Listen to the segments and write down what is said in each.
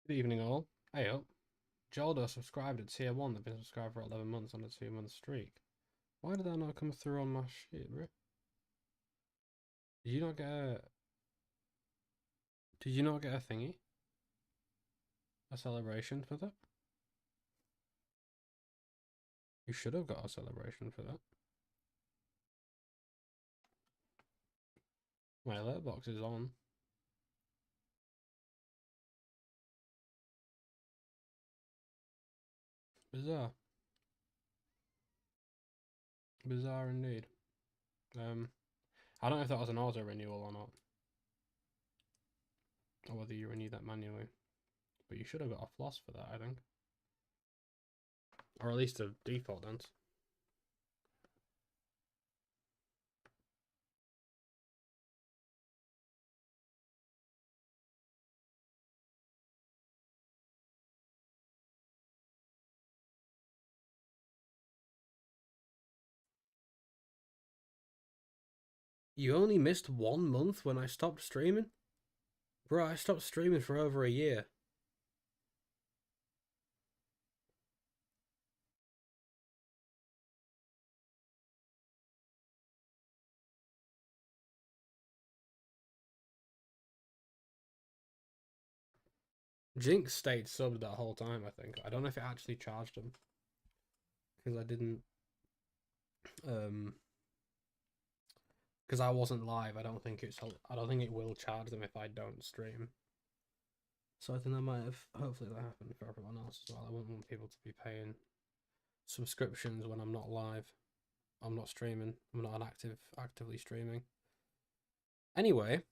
Good evening, all. Hey up. Joldo subscribed at tier 1. They've been subscribed for 11 months on a 2-month streak. Why did that not come through on my shit, bro? Did you not get a... Did you not get a thingy? A celebration for that? You should have got a celebration for that. My letterbox is on. Bizarre. Bizarre indeed. I don't know if that was an auto renewal or not. Or whether you renewed that manually. But you should have got a floss for that, I think. Or at least a default dance. You only missed 1 month when I stopped streaming? Bro, I stopped streaming for over a year. Jinx stayed subbed that whole time, I think. I don't know if it actually charged him. Because I didn't... Because I wasn't live, I don't think it will charge them if I don't stream. So I think that might have... Hopefully that happened for everyone else as well. I wouldn't want people to be paying subscriptions when I'm not live. I'm not streaming. I'm not actively streaming. Anyway,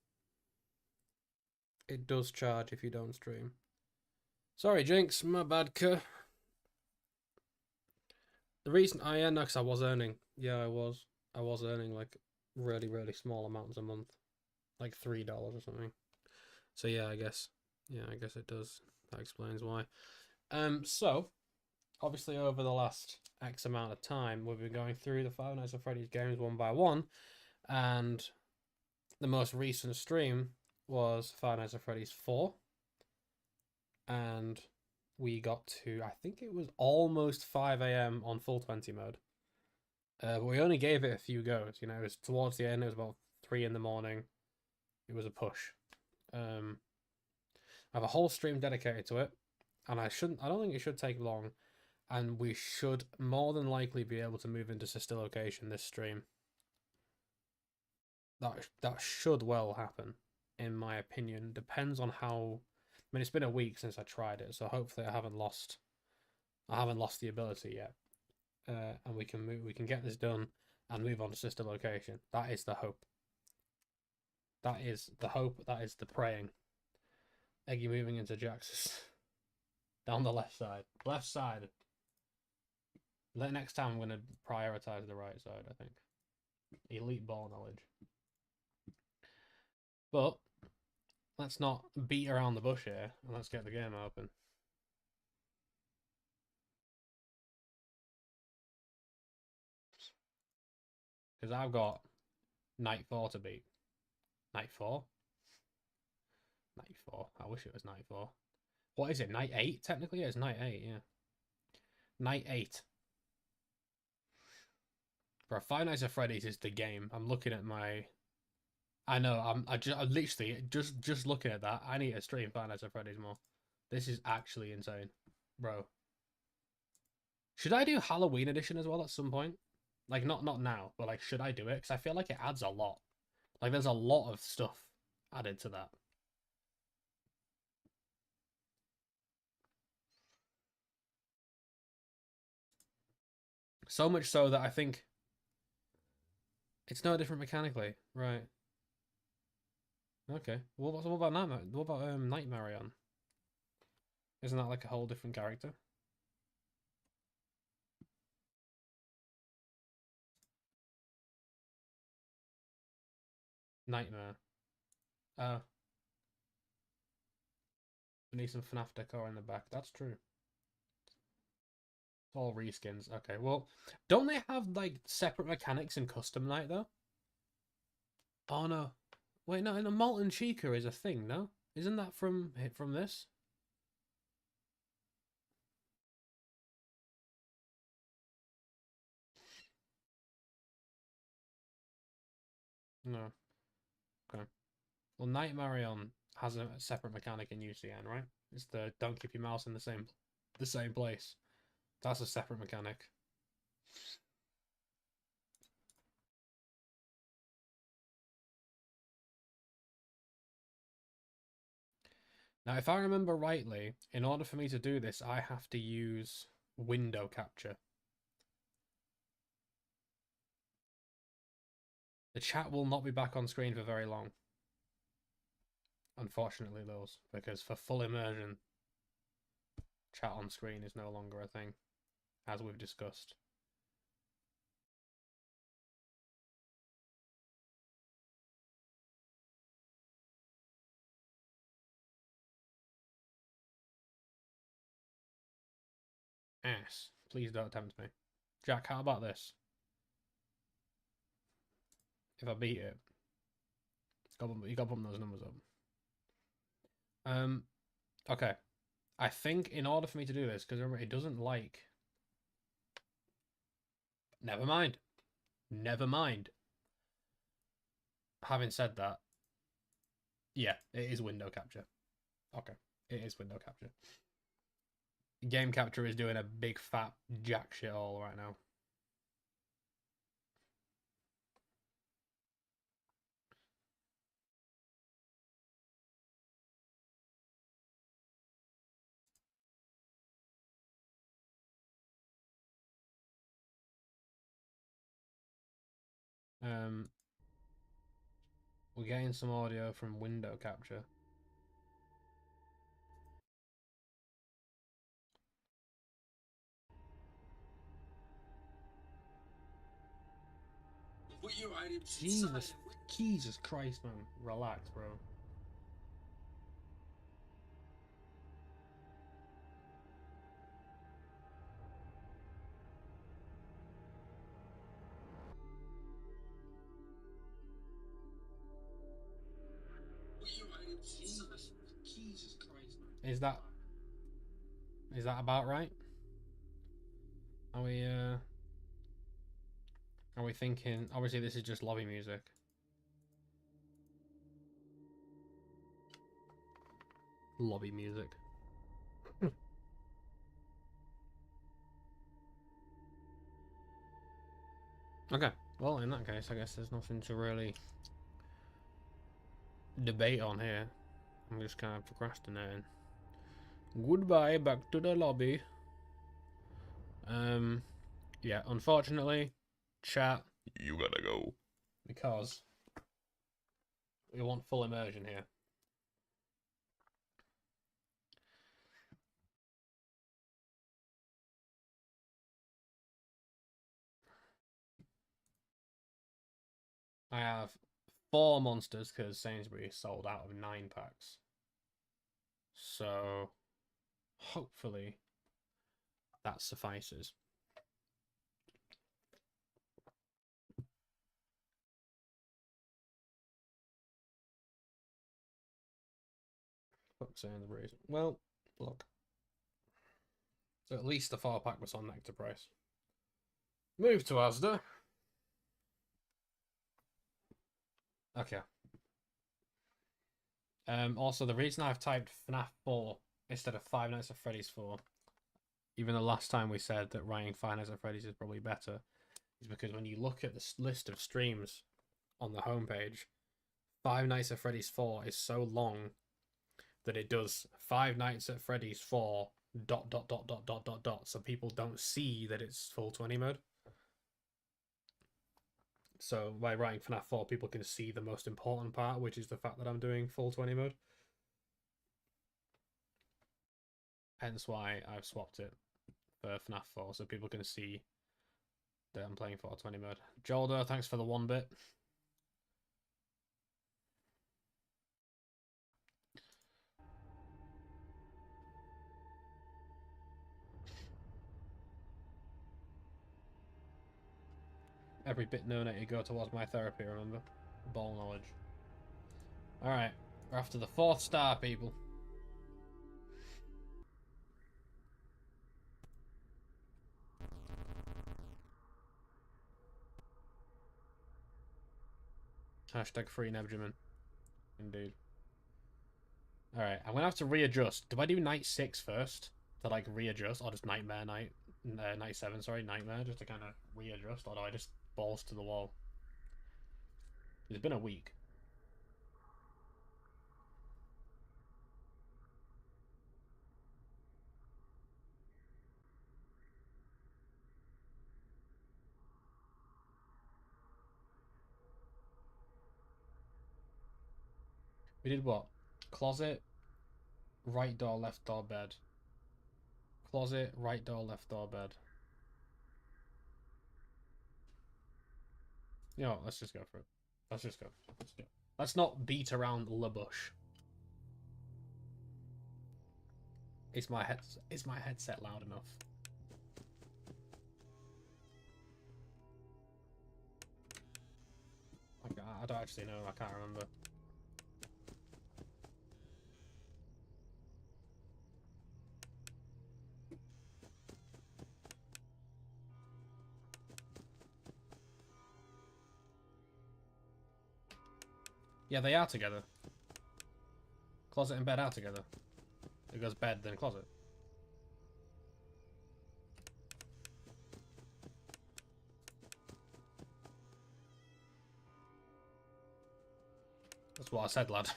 it does charge if you don't stream. Sorry, Jinx, my bad, cuh. The reason I know, because I was earning. Yeah, I was earning like really, really small amounts a month, like $3 or something. So yeah, I guess it does. That explains why. So obviously over the last X amount of time, we've been going through the Five Nights at Freddy's games one by one, and the most recent stream was Five Nights at Freddy's 4, and we got to, I think it was almost 5 a.m. on full 20 mode. But we only gave it a few goes. You know, it was towards the end. It was about 3 in the morning. It was a push. I have a whole stream dedicated to it, and I don't think it should take long, and we should more than likely be able to move into sister location this stream. That should well happen, in my opinion. Depends on how. I mean, it's been a week since I tried it, so hopefully I haven't lost the ability yet, and we can get this done and move on to sister location. That is the hope. That is the hope. That is the praying. Eggy moving into Jax's down the left side. Left side. Next time I'm going to prioritize the right side, I think. Elite ball knowledge. But let's not beat around the bush here, and let's get the game open. Because I've got Night 4 to beat. Night 4? Night 4. I wish it was Night 4. What is it? Night 8? Technically, it's Night 8, yeah. Night 8. Bro, Five Nights at Freddy's is the game. I'm looking at my... I know, I'm literally, just looking at that, I need to stream Five Nights at Freddy's more. This is actually insane. Bro. Should I do Halloween edition as well at some point? Like, not now, but like, should I do it? Because I feel like it adds a lot. Like, there's a lot of stuff added to that. So much so that I think it's no different mechanically, right? Okay. What about Nightmare? What about Nightmare on? Isn't that like a whole different character? Nightmare. Oh. We need some Fnaf decor in the back. That's true. It's all reskins. Okay, well, don't they have like separate mechanics in Custom Night though? Oh no. Wait, no, the Molten Chica is a thing, no? Isn't that from this? No. Okay. Well, Night Marion has a separate mechanic in UCN, right? It's the don't keep your mouse in the same place. That's a separate mechanic. Now, if I remember rightly, in order for me to do this, I have to use window capture. The chat will not be back on screen for very long. Unfortunately, those, because for full immersion, chat on screen is no longer a thing, as we've discussed. Ass. Please don't tempt me. Jack, how about this? If I beat it, you got to bump those numbers up. Okay. I think in order for me to do this, because remember, it doesn't like... Never mind. Never mind. Having said that, yeah, it is window capture. Okay, it is window capture. Game capture is doing a big fat jack shit all right now. We're getting some audio from window capture. Jesus Christ, man. Relax, bro. Jesus Christ, man. Is that about right? Are we thinking? Obviously, this is just lobby music. Lobby music. Okay. Well, in that case, I guess there's nothing to really debate on here. I'm just kind of procrastinating. Goodbye, back to the lobby. Yeah, unfortunately, chat, you gotta go. Because we want full immersion here. I have 4 monsters because Sainsbury's sold out of 9 packs. So, hopefully, that suffices. Fuck Sainsbury's. Well, look. So at least the 4-pack was on Nectar price. Move to Asda. Okay. Also, the reason I've typed FNAF 4 instead of Five Nights at Freddy's 4, even the last time we said that writing Five Nights at Freddy's is probably better, is because when you look at the list of streams on the homepage, Five Nights at Freddy's 4 is so long that it does Five Nights at Freddy's 4 ... so people don't see that it's full 20 mode. So by writing FNAF 4, people can see the most important part, which is the fact that I'm doing full 20 mode. Hence why I've swapped it for FNAF 4, so people can see that I'm playing 420 mode. Joldo, thanks for the 1 bit. Every bit donated go towards my therapy, remember? Ball knowledge. Alright, we're after the 4th star, people. Hashtag free Nebjamin. Indeed. Alright, I'm gonna have to readjust. Do I do night 6 first? To like readjust? Or just nightmare night? Night 7, sorry, nightmare, just to kind of readjust? Or do I just balls to the wall? It's been a week. We did what? Closet, right door, left door, bed. Closet, right door, left door, bed. You know what, let's just go for it. Let's just go. Let's not beat around the bush. Is my headset loud enough? I don't actually know, I can't remember. Yeah, they are together. Closet and bed are together. It goes bed, then closet. That's what I said, lad.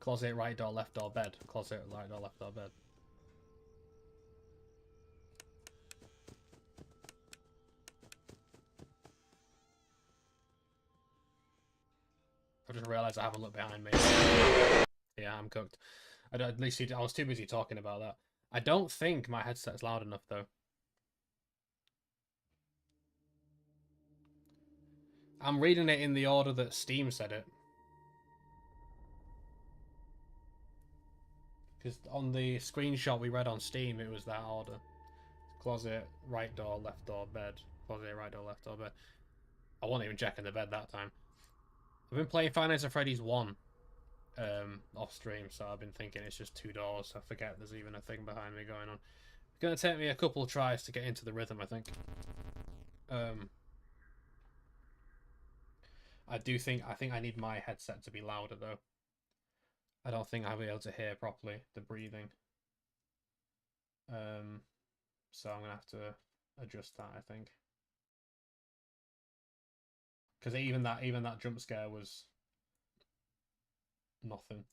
Closet, right door, left door, bed. Closet, right door, left door, bed. I just realised I haven't looked behind me. Yeah, I'm cooked. At least I was too busy talking about that. I don't think my headset's loud enough, though. I'm reading it in the order that Steam said it. Because on the screenshot we read on Steam, it was that order. Closet, right door, left door, bed. Closet, right door, left door, bed. I wasn't even checking the bed that time. I've been playing Five Nights at Freddy's 1 off stream, so I've been thinking it's just 2 doors. I forget there's even a thing behind me going on. It's going to take me a couple of tries to get into the rhythm, I think. I think I need my headset to be louder, though. I don't think I'll be able to hear properly the breathing. So I'm going to have to adjust that, I think. Because even that jump scare was nothing.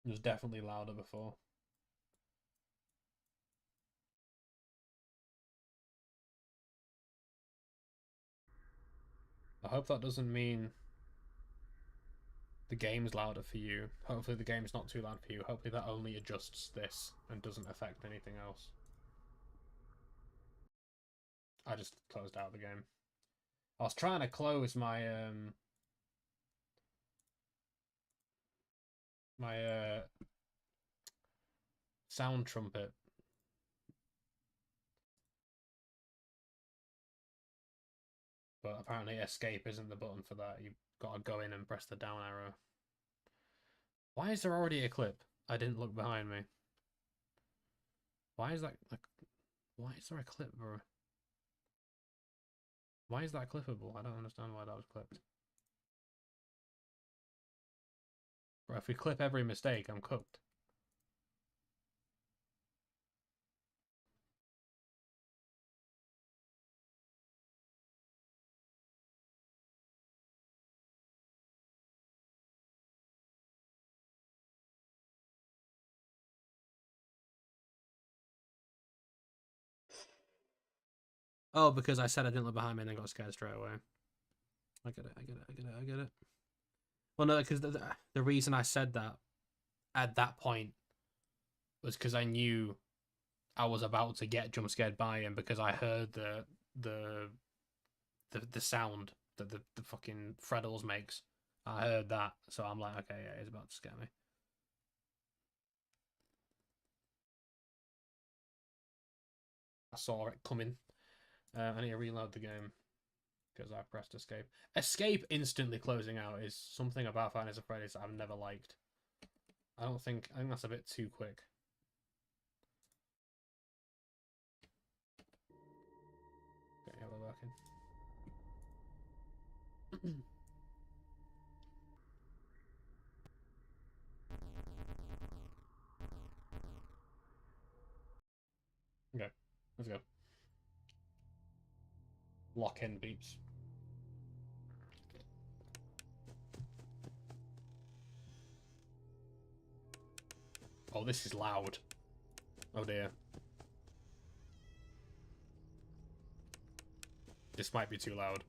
It was definitely louder before. I hope that doesn't mean the game's louder for you. Hopefully the game's not too loud for you. Hopefully that only adjusts this and doesn't affect anything else. I just closed out the game. I was trying to close my sound trumpet. But apparently escape isn't the button for that. You've got to go in and press the down arrow. Why is there already a clip? I didn't look behind me. Why is that like? Why is there a clip, bro? Why is that clippable? I don't understand why that was clipped. Bro, if we clip every mistake, I'm cooked. Oh, because I said I didn't look behind me and then got scared straight away. I get it. Well, no, because the reason I said that at that point was because I knew I was about to get jump scared by him because I heard the sound that the fucking Freddles makes. I heard that, so I'm like, okay, yeah, he's about to scare me. I saw it coming. I need to reload the game because I pressed escape. Escape instantly closing out is something about Five Nights at Freddy's that I've never liked. I think that's a bit too quick. Okay, yeah, we're working. Okay, let's go. Lock in beeps. Oh, this is loud. Oh dear. This might be too loud.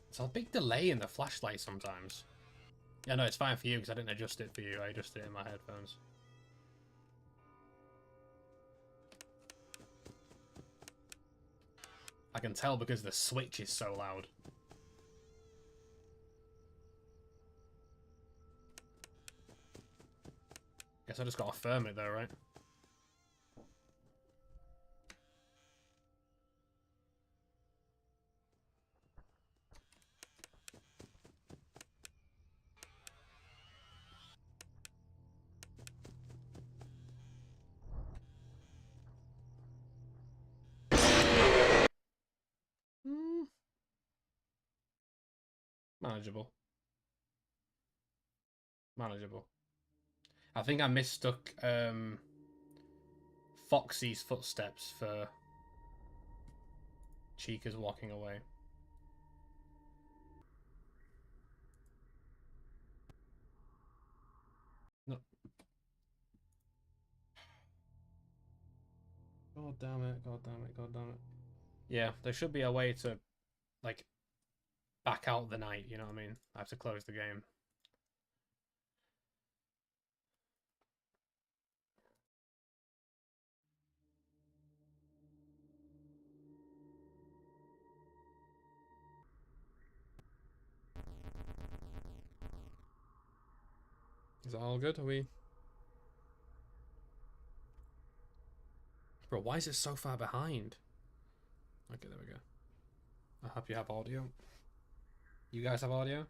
It's a big delay in the flashlight sometimes. Yeah, no, it's fine for you because I didn't adjust it for you. I adjusted it in my headphones. I can tell because the switch is so loud. Guess I just gotta firm it though, right? Manageable. Manageable. I think I mistook Foxy's footsteps for Chica's walking away. No. God damn it, god damn it, god damn it. Yeah, there should be a way to, like, back out the night, you know what I mean? I have to close the game. Is that all good? Are we... Bro, why is it so far behind? Okay, there we go. I hope you have audio. You guys have audio?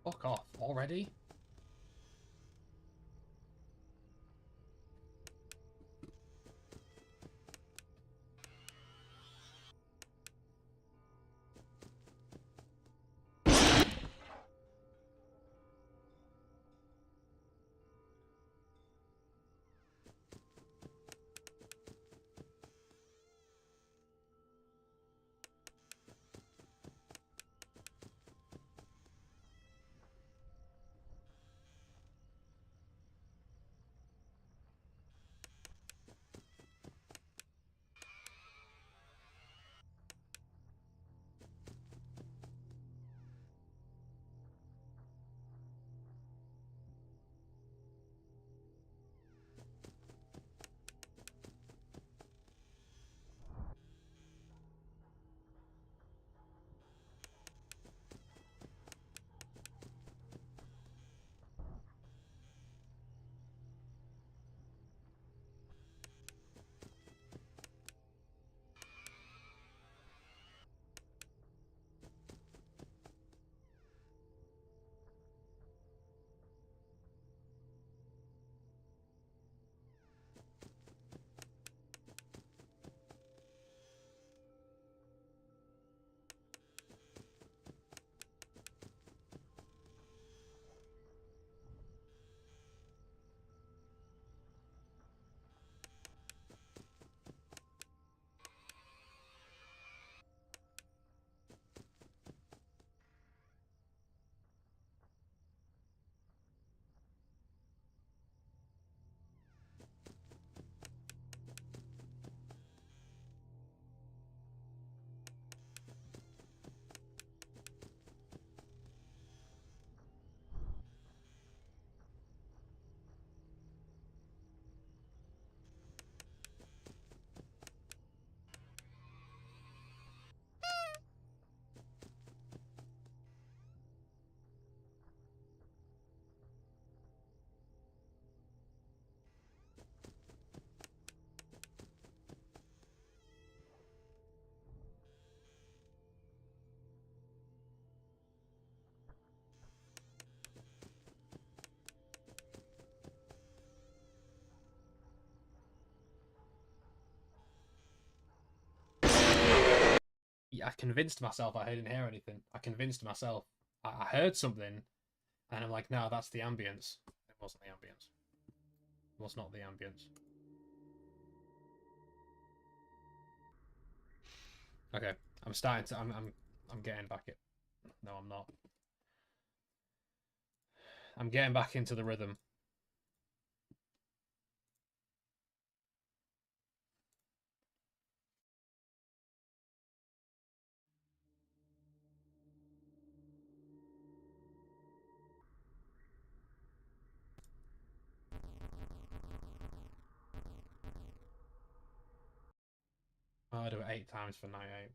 Fuck off. Already? I convinced myself I didn't hear anything. I convinced myself I heard something, and I'm like, no, that's the ambience. It wasn't the ambience. It was not the ambience. Okay, I'm starting to. I'm getting back it. No, I'm not. I'm getting back into the rhythm. I'll do it 8 times for night 8.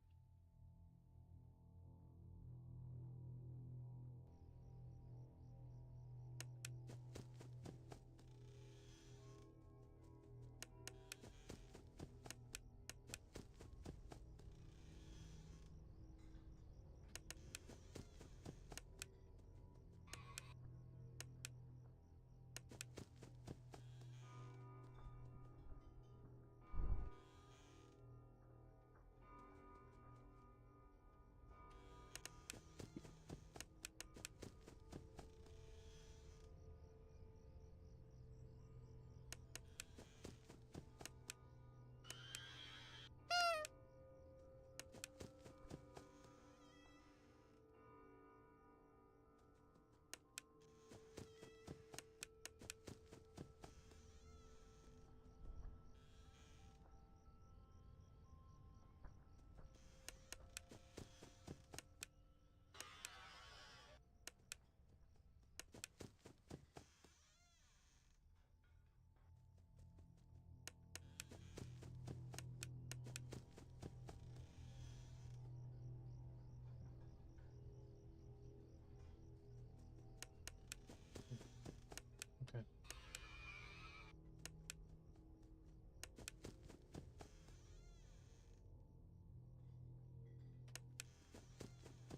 Okay.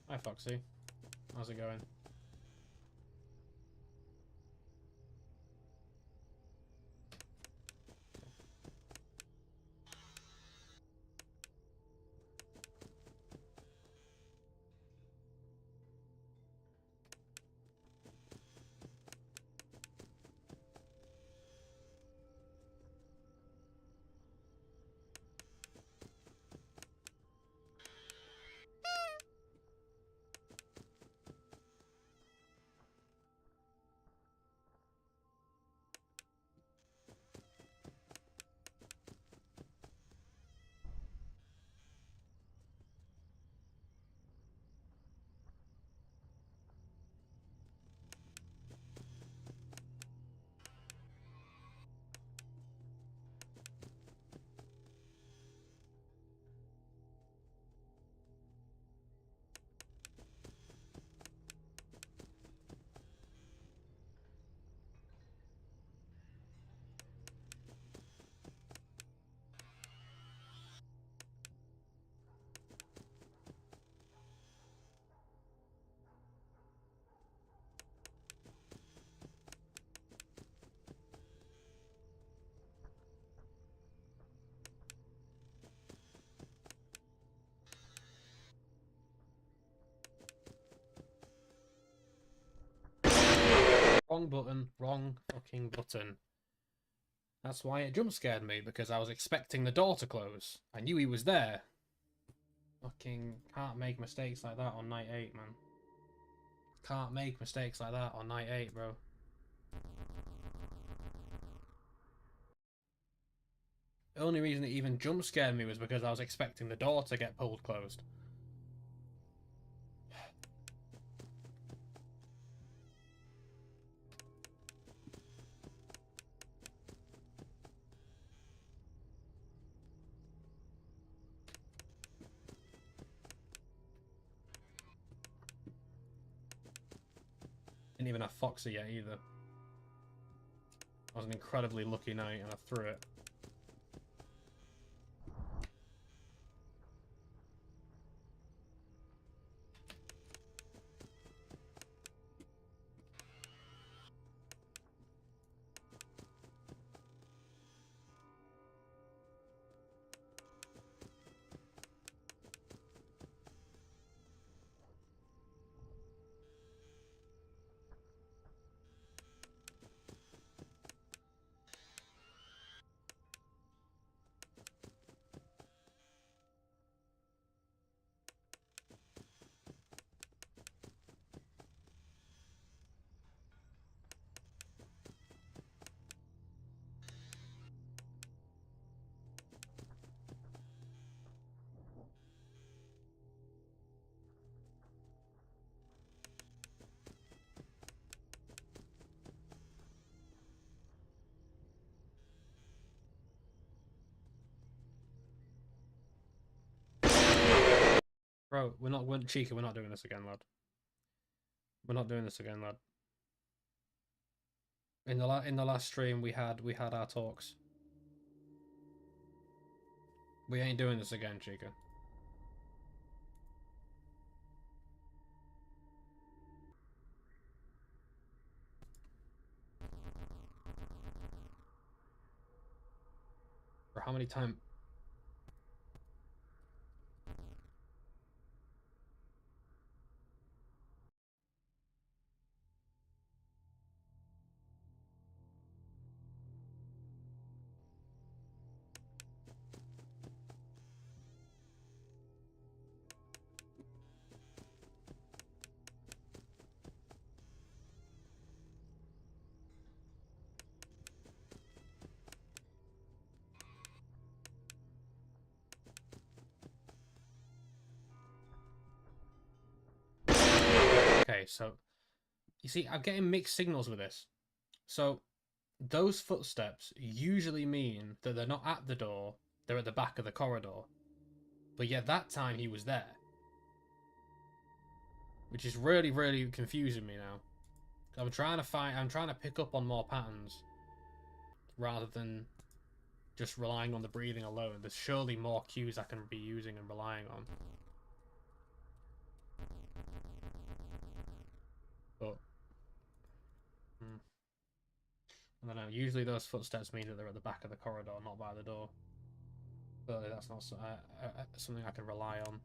Hi, Foxy. How's it going? Wrong button. Wrong fucking button. That's why it jump scared me, because I was expecting the door to close. I knew he was there. Fucking can't make mistakes like that on night 8, man. Can't make mistakes like that on night 8, bro. The only reason it even jump scared me was because I was expecting the door to get pulled closed. Didn't even have Foxy yet either. It was an incredibly lucky night and I threw it. Bro, we're Cheeky, we're not doing this again, lad. We're not doing this again, lad. In the last stream we had our talks. We ain't doing this again, Chica. For how many times? Okay, so you see, I'm getting mixed signals with this. So those footsteps usually mean that they're not at the door, they're at the back of the corridor. But yet that time he was there. Which is really, really confusing me now. I'm trying to pick up on more patterns rather than just relying on the breathing alone. There's surely more cues I can be using and relying on. But I don't know. Usually those footsteps mean that they're at the back of the corridor, not by the door. But that's not something I can rely on.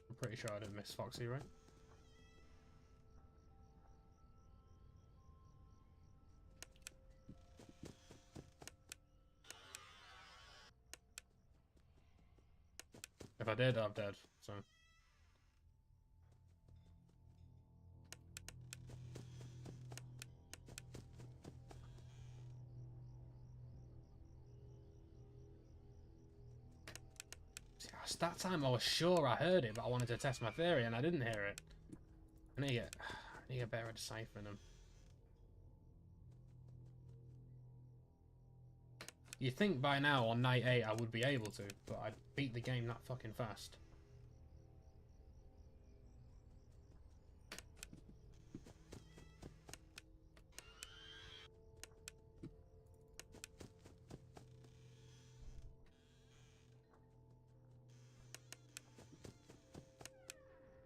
I'm pretty sure I didn't miss Foxy, right? If I did, I'm dead, so... See, that time I was sure I heard it, but I wanted to test my theory and I didn't hear it. I need to get better at deciphering them. You'd think by now on night 8 I would be able to, but I beat the game that fucking fast.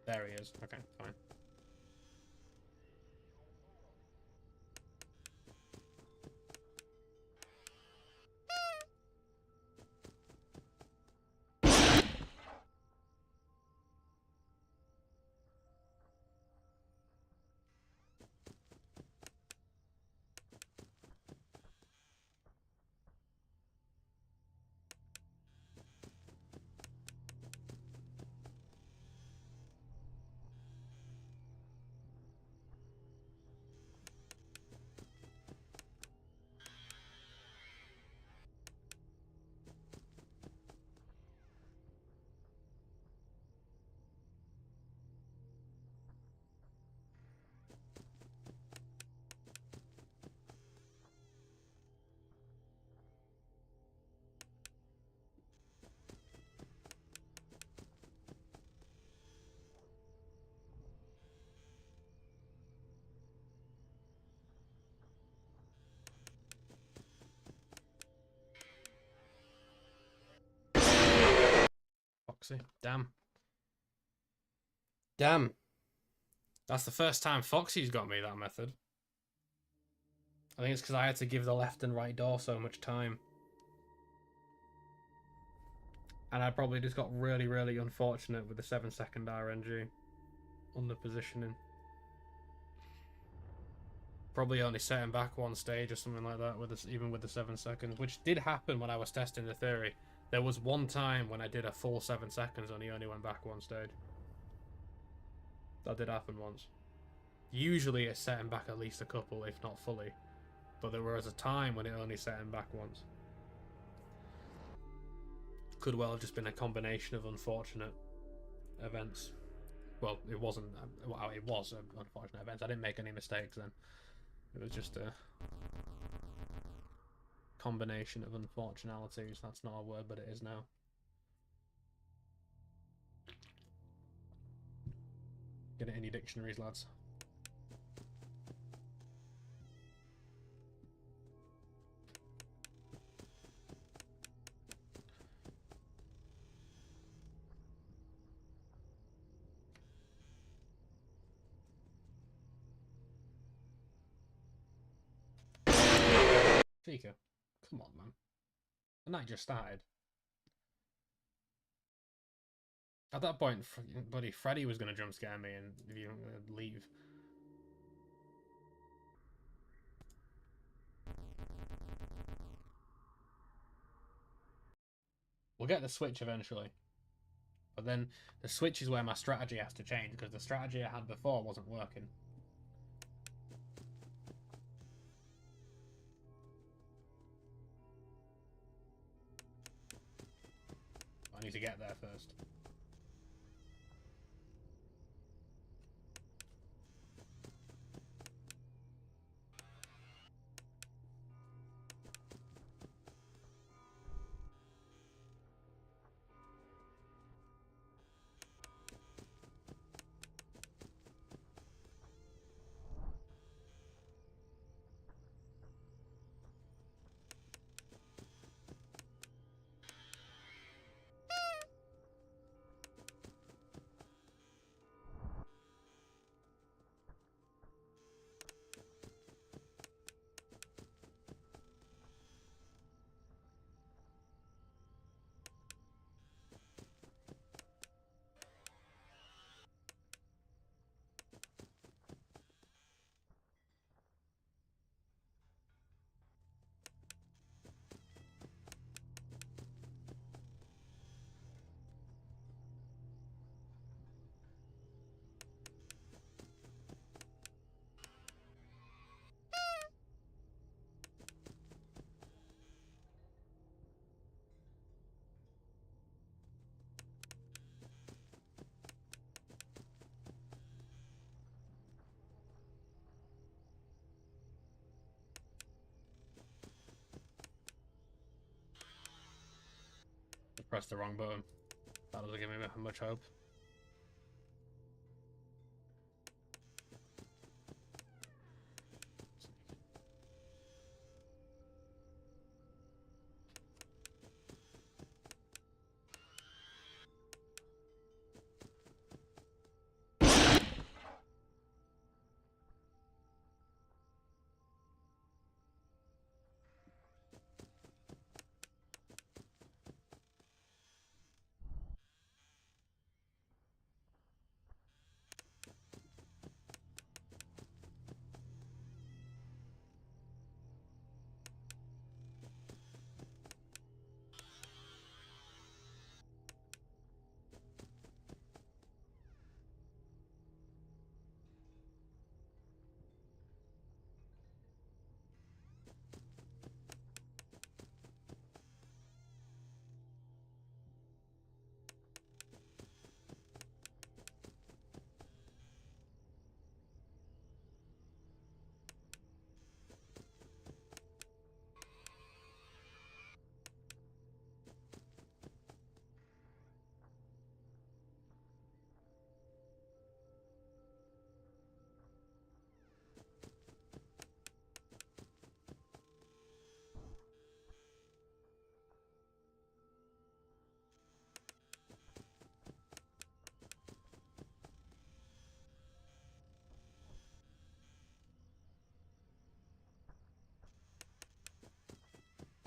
There he is. Okay, fine. Foxy. Damn. Damn. That's the first time Foxy's got me that method. I think it's because I had to give the left and right door so much time. And I probably just got really, really unfortunate with the 7-second RNG on the positioning. Probably only setting back one stage or something like that, with this, even with the 7 seconds, which did happen when I was testing the theory. There was one time when I did a full 7 seconds and he only went back one stage. That did happen once. Usually it's setting back at least a couple, if not fully. But there was a time when it only set him back once. Could well have just been a combination of unfortunate events. Well, it wasn't. Well, it was unfortunate events. I didn't make any mistakes then. It was just a combination of unfortunalities. That's not a word, but it is now. Get it in your dictionaries, lads. Fika, come on, man. The night just started. At that point, buddy, Freddy was going to jump scare me and if you leave. We'll get the switch eventually. But then the switch is where my strategy has to change, because the strategy I had before wasn't working. I need to get there first. I pressed the wrong button. That doesn't give me much hope.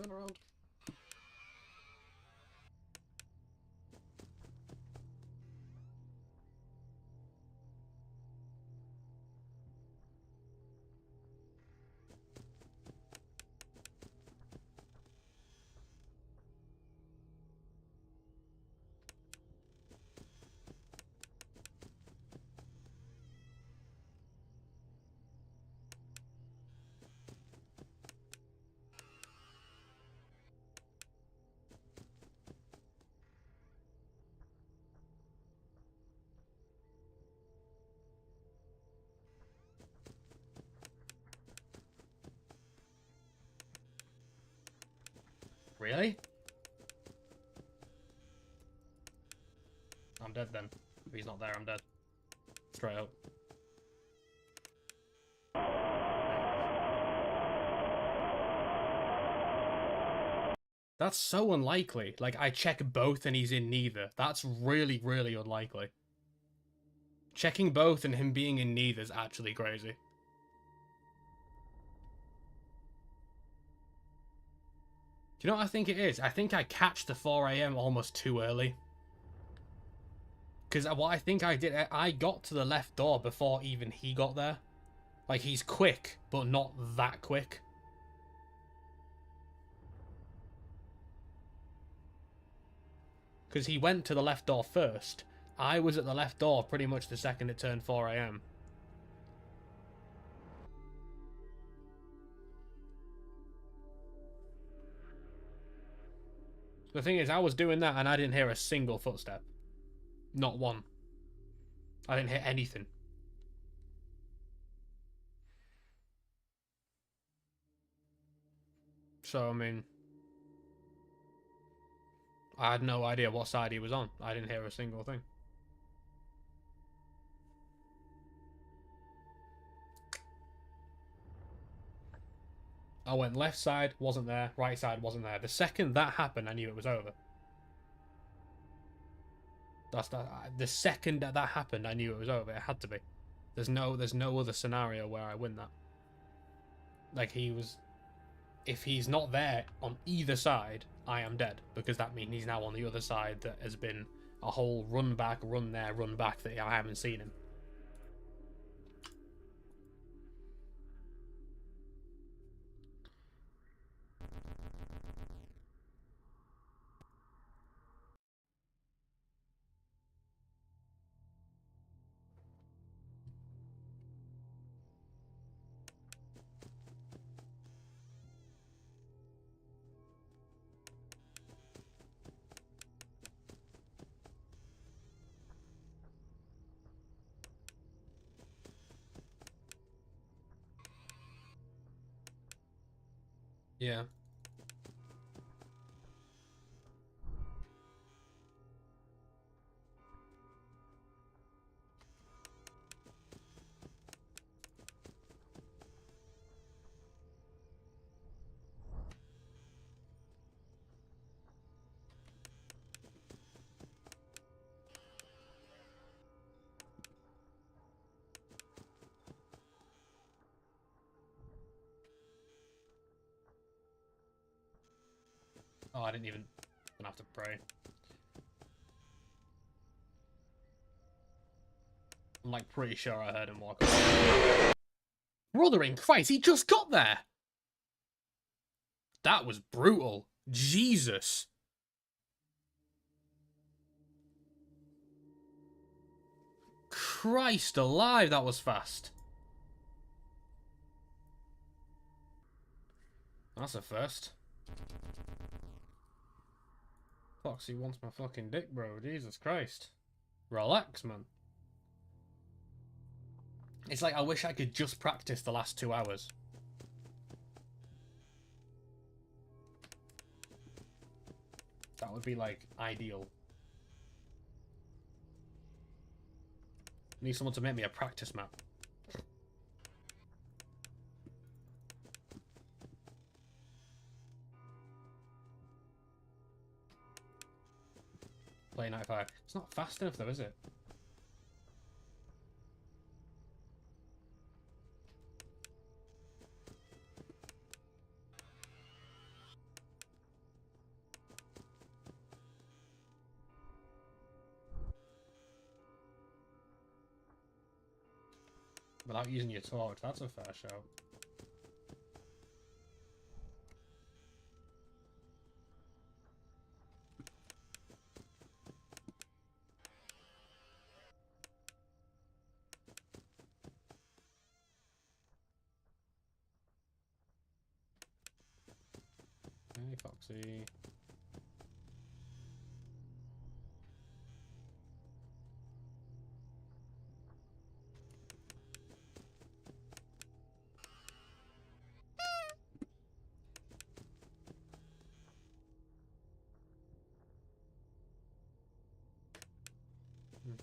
Turn around. Really? I'm dead then. If he's not there, I'm dead. Straight up. That's so unlikely. Like, I check both and he's in neither. That's really, really unlikely. Checking both and him being in neither is actually crazy. Do you know what I think it is? I think I catch the 4 a.m. almost too early. Because what I think I did, I got to the left door before even he got there. Like, he's quick, but not that quick. Because he went to the left door first. I was at the left door pretty much the second it turned 4 a.m. The thing is, I was doing that and I didn't hear a single footstep. Not one. I didn't hear anything. So, I mean, I had no idea what side he was on. I didn't hear a single thing. I went left side, wasn't there. Right side, wasn't there. The second that happened, I knew it was over. The second that happened, I knew it was over. It had to be. There's no other scenario where I win that. Like, he was... If he's not there on either side, I am dead. Because that means he's now on the other side that has been a whole run back, run there, run back that I haven't seen him. Yeah. Oh, I didn't even... Gonna have to pray. I'm like pretty sure I heard him walk away. Brother in Christ, he just got there! That was brutal. Jesus. Christ alive, that was fast. That's a first. Foxy wants my fucking dick, bro. Jesus Christ. Relax, man. It's like I wish I could just practice the last 2 hours. That would be, like, ideal. I need someone to make me a practice map. Play night 5. It's not fast enough though, is it? Without using your torch, that's a fair show. Hey, Foxy. Hmm.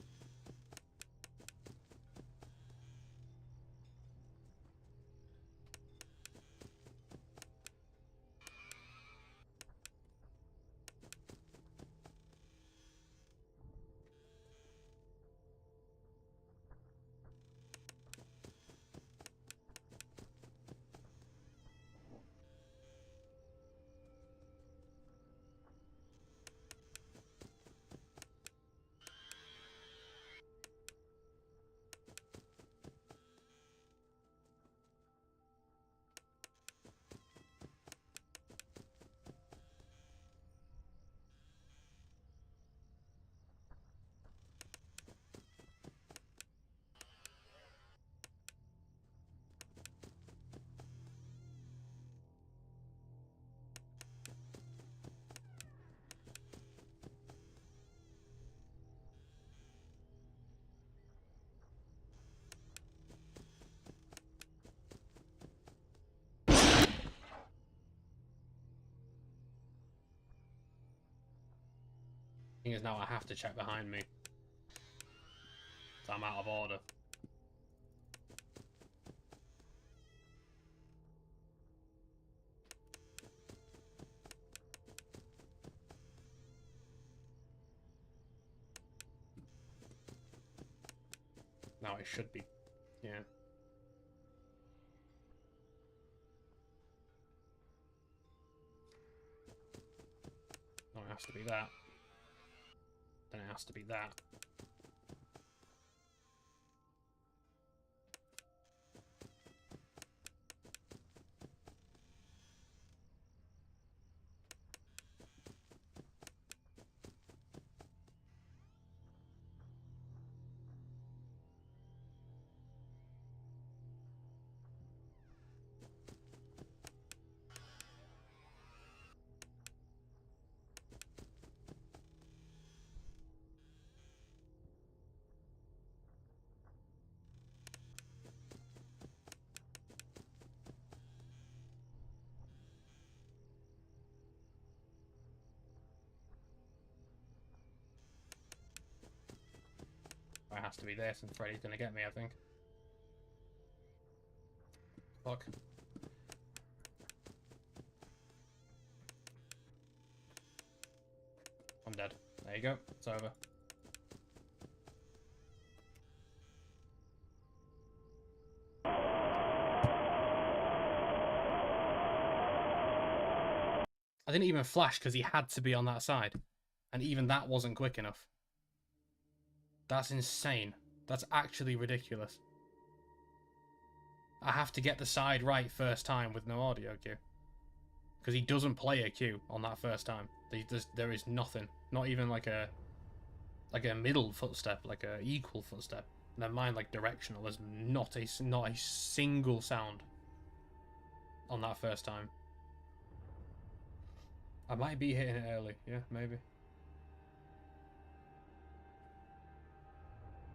Thing is, now I have to check behind me. So I'm out of order. Now it should be. Yeah. No, it has to be that. Then it has to be that. It has to be this, and Freddy's gonna get me, I think. Fuck. I'm dead. There you go. It's over. I didn't even flash because he had to be on that side. And even that wasn't quick enough. That's insane. That's actually ridiculous. I have to get the side right first time with no audio cue. Because he doesn't play a cue on that first time. There is nothing. Not even like a middle footstep, like a equal footstep. Never mind like directional. There's not a single sound on that first time. I might be hitting it early. Yeah, maybe.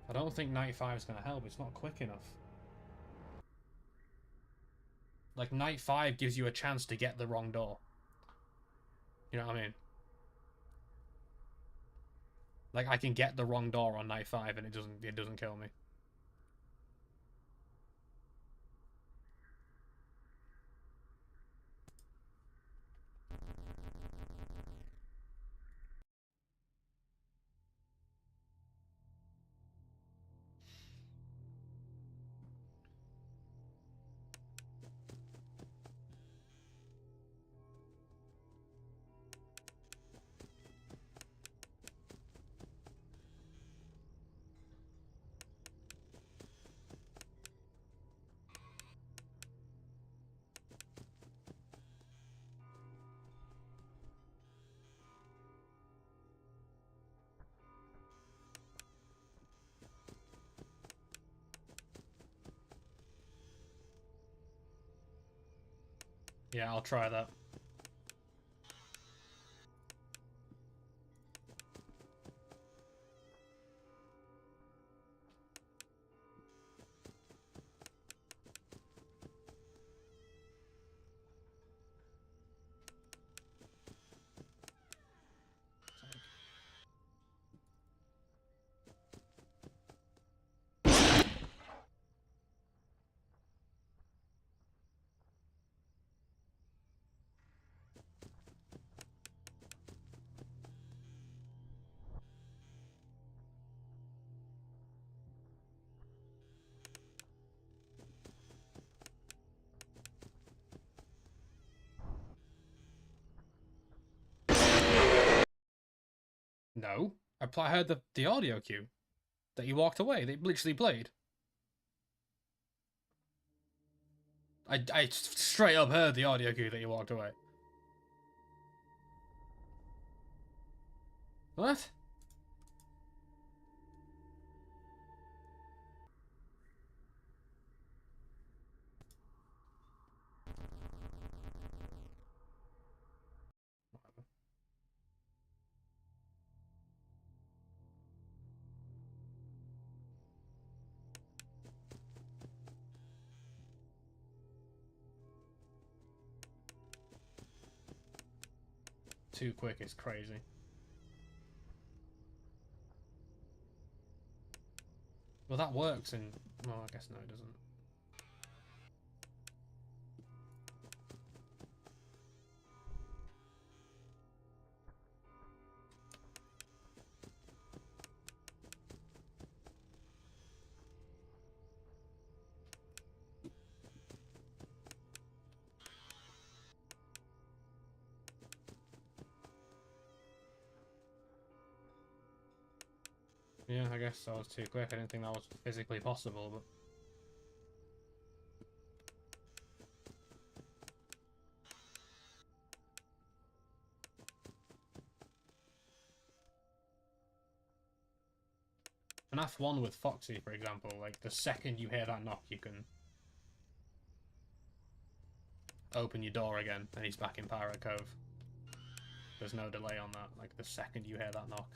I don't think 95 is going to help. It's not quick enough. Like, night 5 gives you a chance to get the wrong door. You know what I mean? Like, I can get the wrong door on night 5 and it doesn't kill me. Yeah, I'll try that. No. I heard the audio cue that you walked away. They literally played. I straight up heard the audio cue that you walked away. What? Too quick is crazy. Well, that works in... Well, I guess no, it doesn't. Yeah, I guess I was too quick. I didn't think that was physically possible, but... Fnaf 1 with Foxy, for example, like, the second you hear that knock, you can open your door again, and he's back in Pirate Cove. There's no delay on that, like, the second you hear that knock.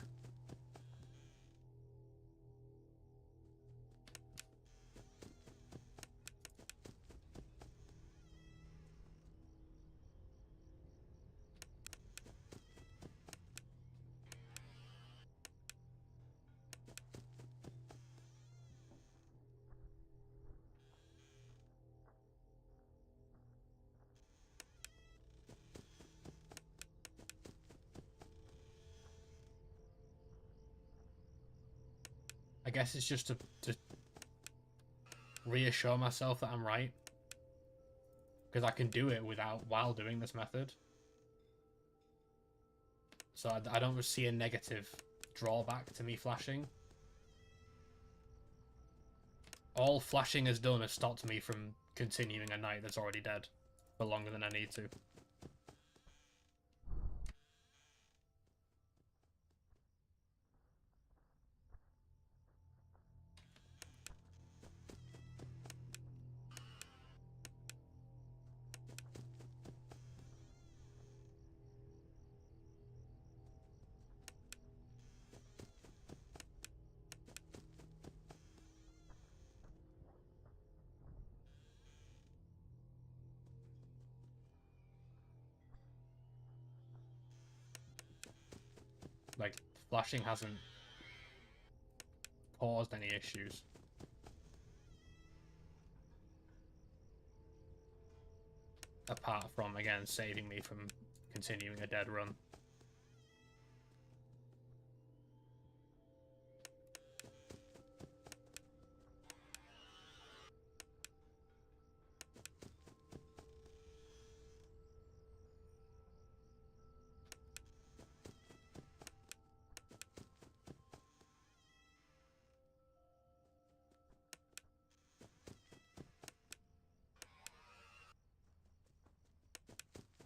I guess it's just to reassure myself that I'm right. Because I can do it while doing this method. So I don't see a negative drawback to me flashing. All flashing has done is stopped me from continuing a knight that's already dead for longer than I need to. Like, flashing hasn't caused any issues. Apart from, again, saving me from continuing a dead run.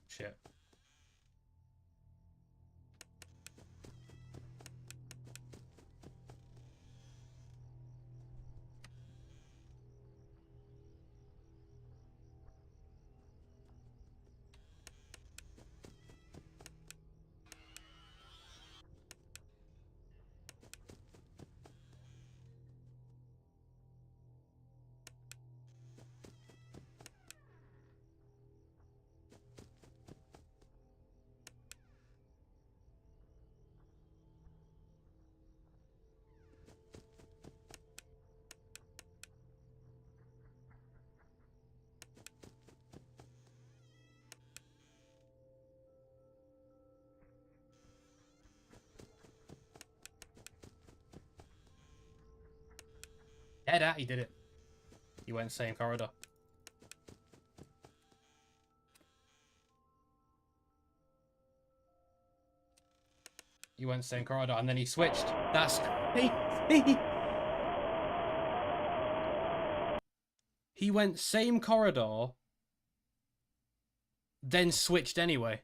Shit. Dead at, he did it. He went same corridor. He went same corridor, and then he switched. That's crazy. He went same corridor, then switched anyway.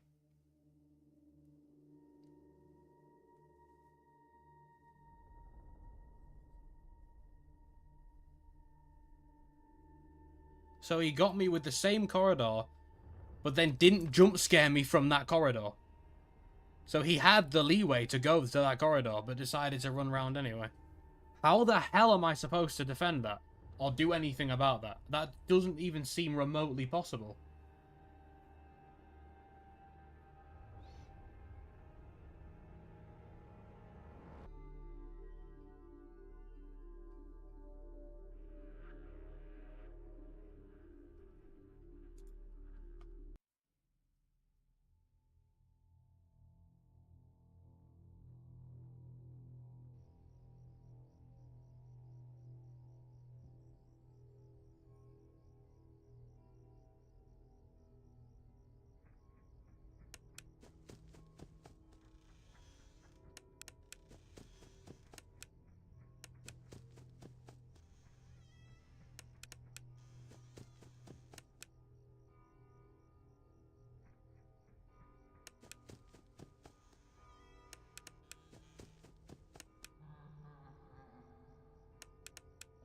So he got me with the same corridor, but then didn't jump scare me from that corridor. So he had the leeway to go to that corridor, but decided to run around anyway. How the hell am I supposed to defend that? Or do anything about that? That doesn't even seem remotely possible.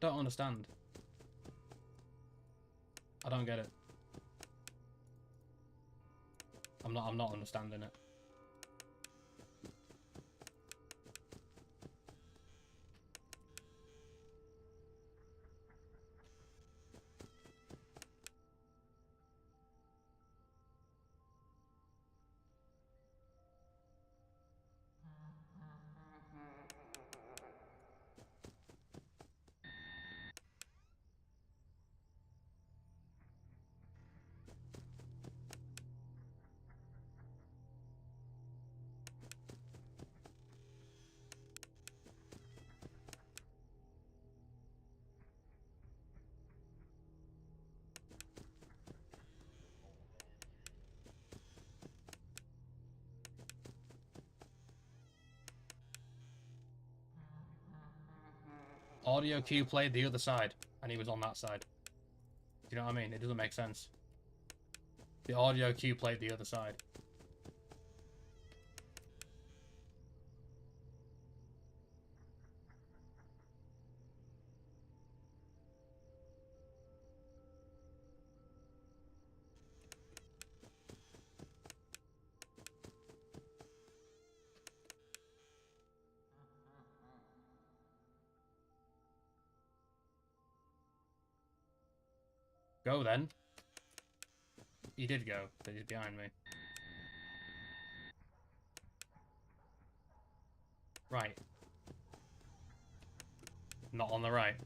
I don't understand. I don't get it. I'm not understanding it. Audio cue played the other side, and he was on that side. Do you know what I mean? It doesn't make sense. The audio cue played the other side. Go then. He did go, but he's behind me. Right. Not on the right.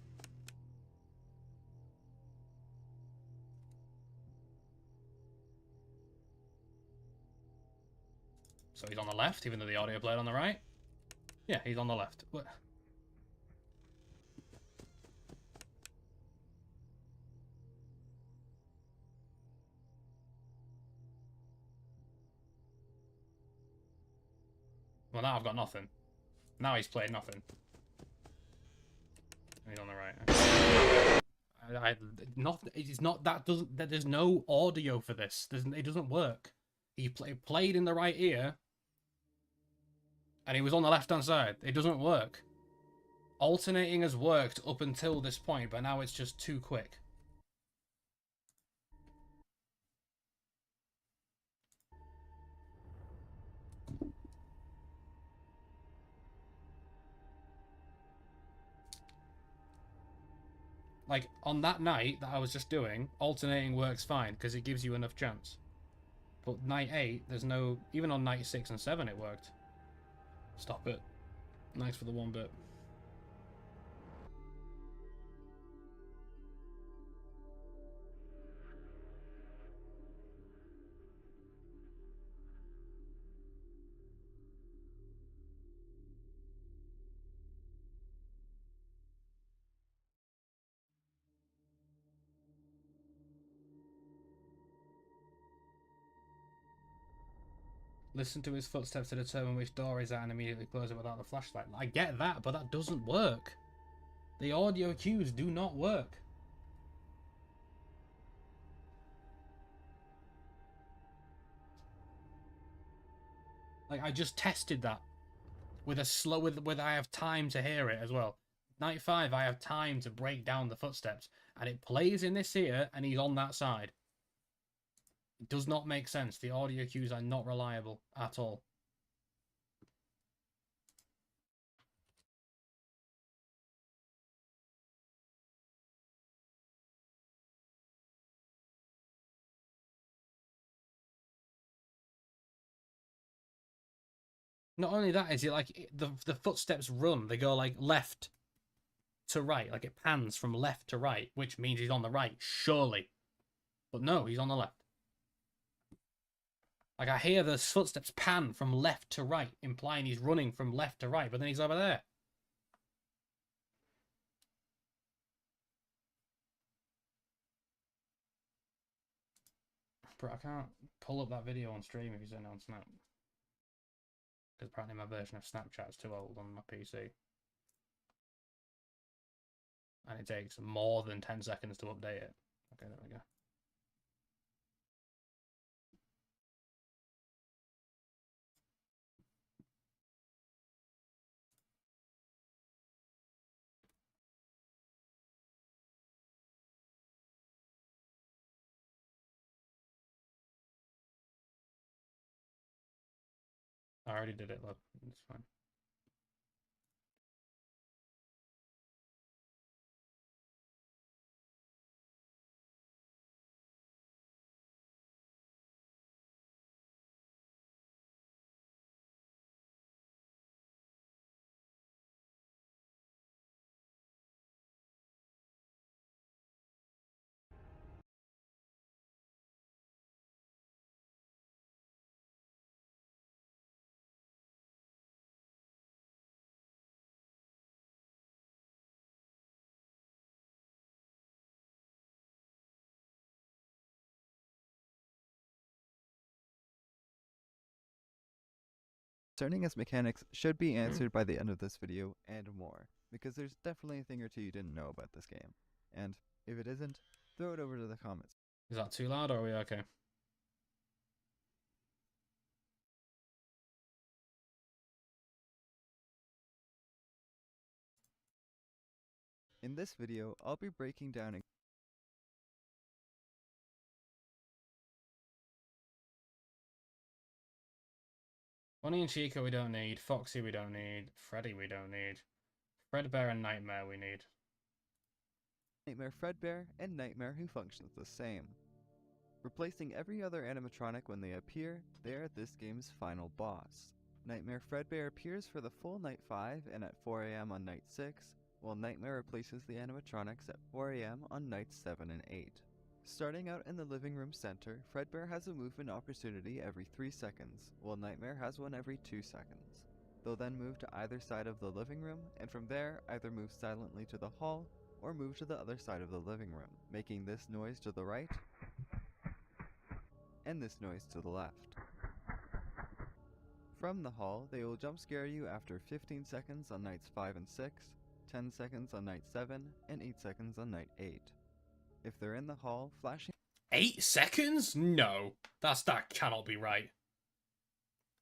So he's on the left, even though the audio played on the right? Yeah, he's on the left. What? Well, now I've got nothing. Now he's played nothing. And he's on the right. It's not that doesn't. There's no audio for this. It doesn't work. He played in the right ear, and he was on the left-hand side. It doesn't work. Alternating has worked up until this point, but now it's just too quick. Like, on that night that I was just doing, alternating works fine, because it gives you enough chance. But night 8, there's no... Even on night 6 and 7 it worked. Stop it. Thanks for the 1 bit. Listen to his footsteps to determine which door he's at and immediately close it without the flashlight. I get that, but that doesn't work. The audio cues do not work. Like, I just tested that with a slow, with I have time to hear it as well. Night 5, I have time to break down the footsteps, and it plays in this ear, and he's on that side. It does not make sense. The audio cues are not reliable at all. Not only that, is it like the footsteps run, they go like left to right, like it pans from left to right, which means he's on the right, surely. But no, he's on the left. Like I hear the footsteps pan from left to right, implying he's running from left to right, but then he's over there. Bro, I can't pull up that video on stream if he's in on Snap. Because apparently my version of Snapchat's too old on my PC. And it takes more than 10 seconds to update it. Okay, there we go. I already did it, look. It's fine. Concerning its mechanics should be answered by the end of this video and more, because there's definitely a thing or two you didn't know about this game. And if it isn't, throw it over to the comments. Is that too loud or are we okay? In this video, I'll be breaking down Bonnie and Chica we don't need. Foxy we don't need. Freddy we don't need. Fredbear and Nightmare we need. Nightmare Fredbear and Nightmare who functions the same. Replacing every other animatronic when they appear, they are this game's final boss. Nightmare Fredbear appears for the full Night 5 and at 4 AM on Night 6, while Nightmare replaces the animatronics at 4 AM on Nights 7 and 8. Starting out in the living room center, Fredbear has a movement opportunity every 3 seconds, while Nightmare has one every 2 seconds. They'll then move to either side of the living room, and from there either move silently to the hall, or move to the other side of the living room, making this noise to the right, and this noise to the left. From the hall, they will jump scare you after 15 seconds on nights 5 and 6, 10 seconds on night 7, and 8 seconds on night 8. If they're in the hall, flashing 8 seconds? No. That cannot be right.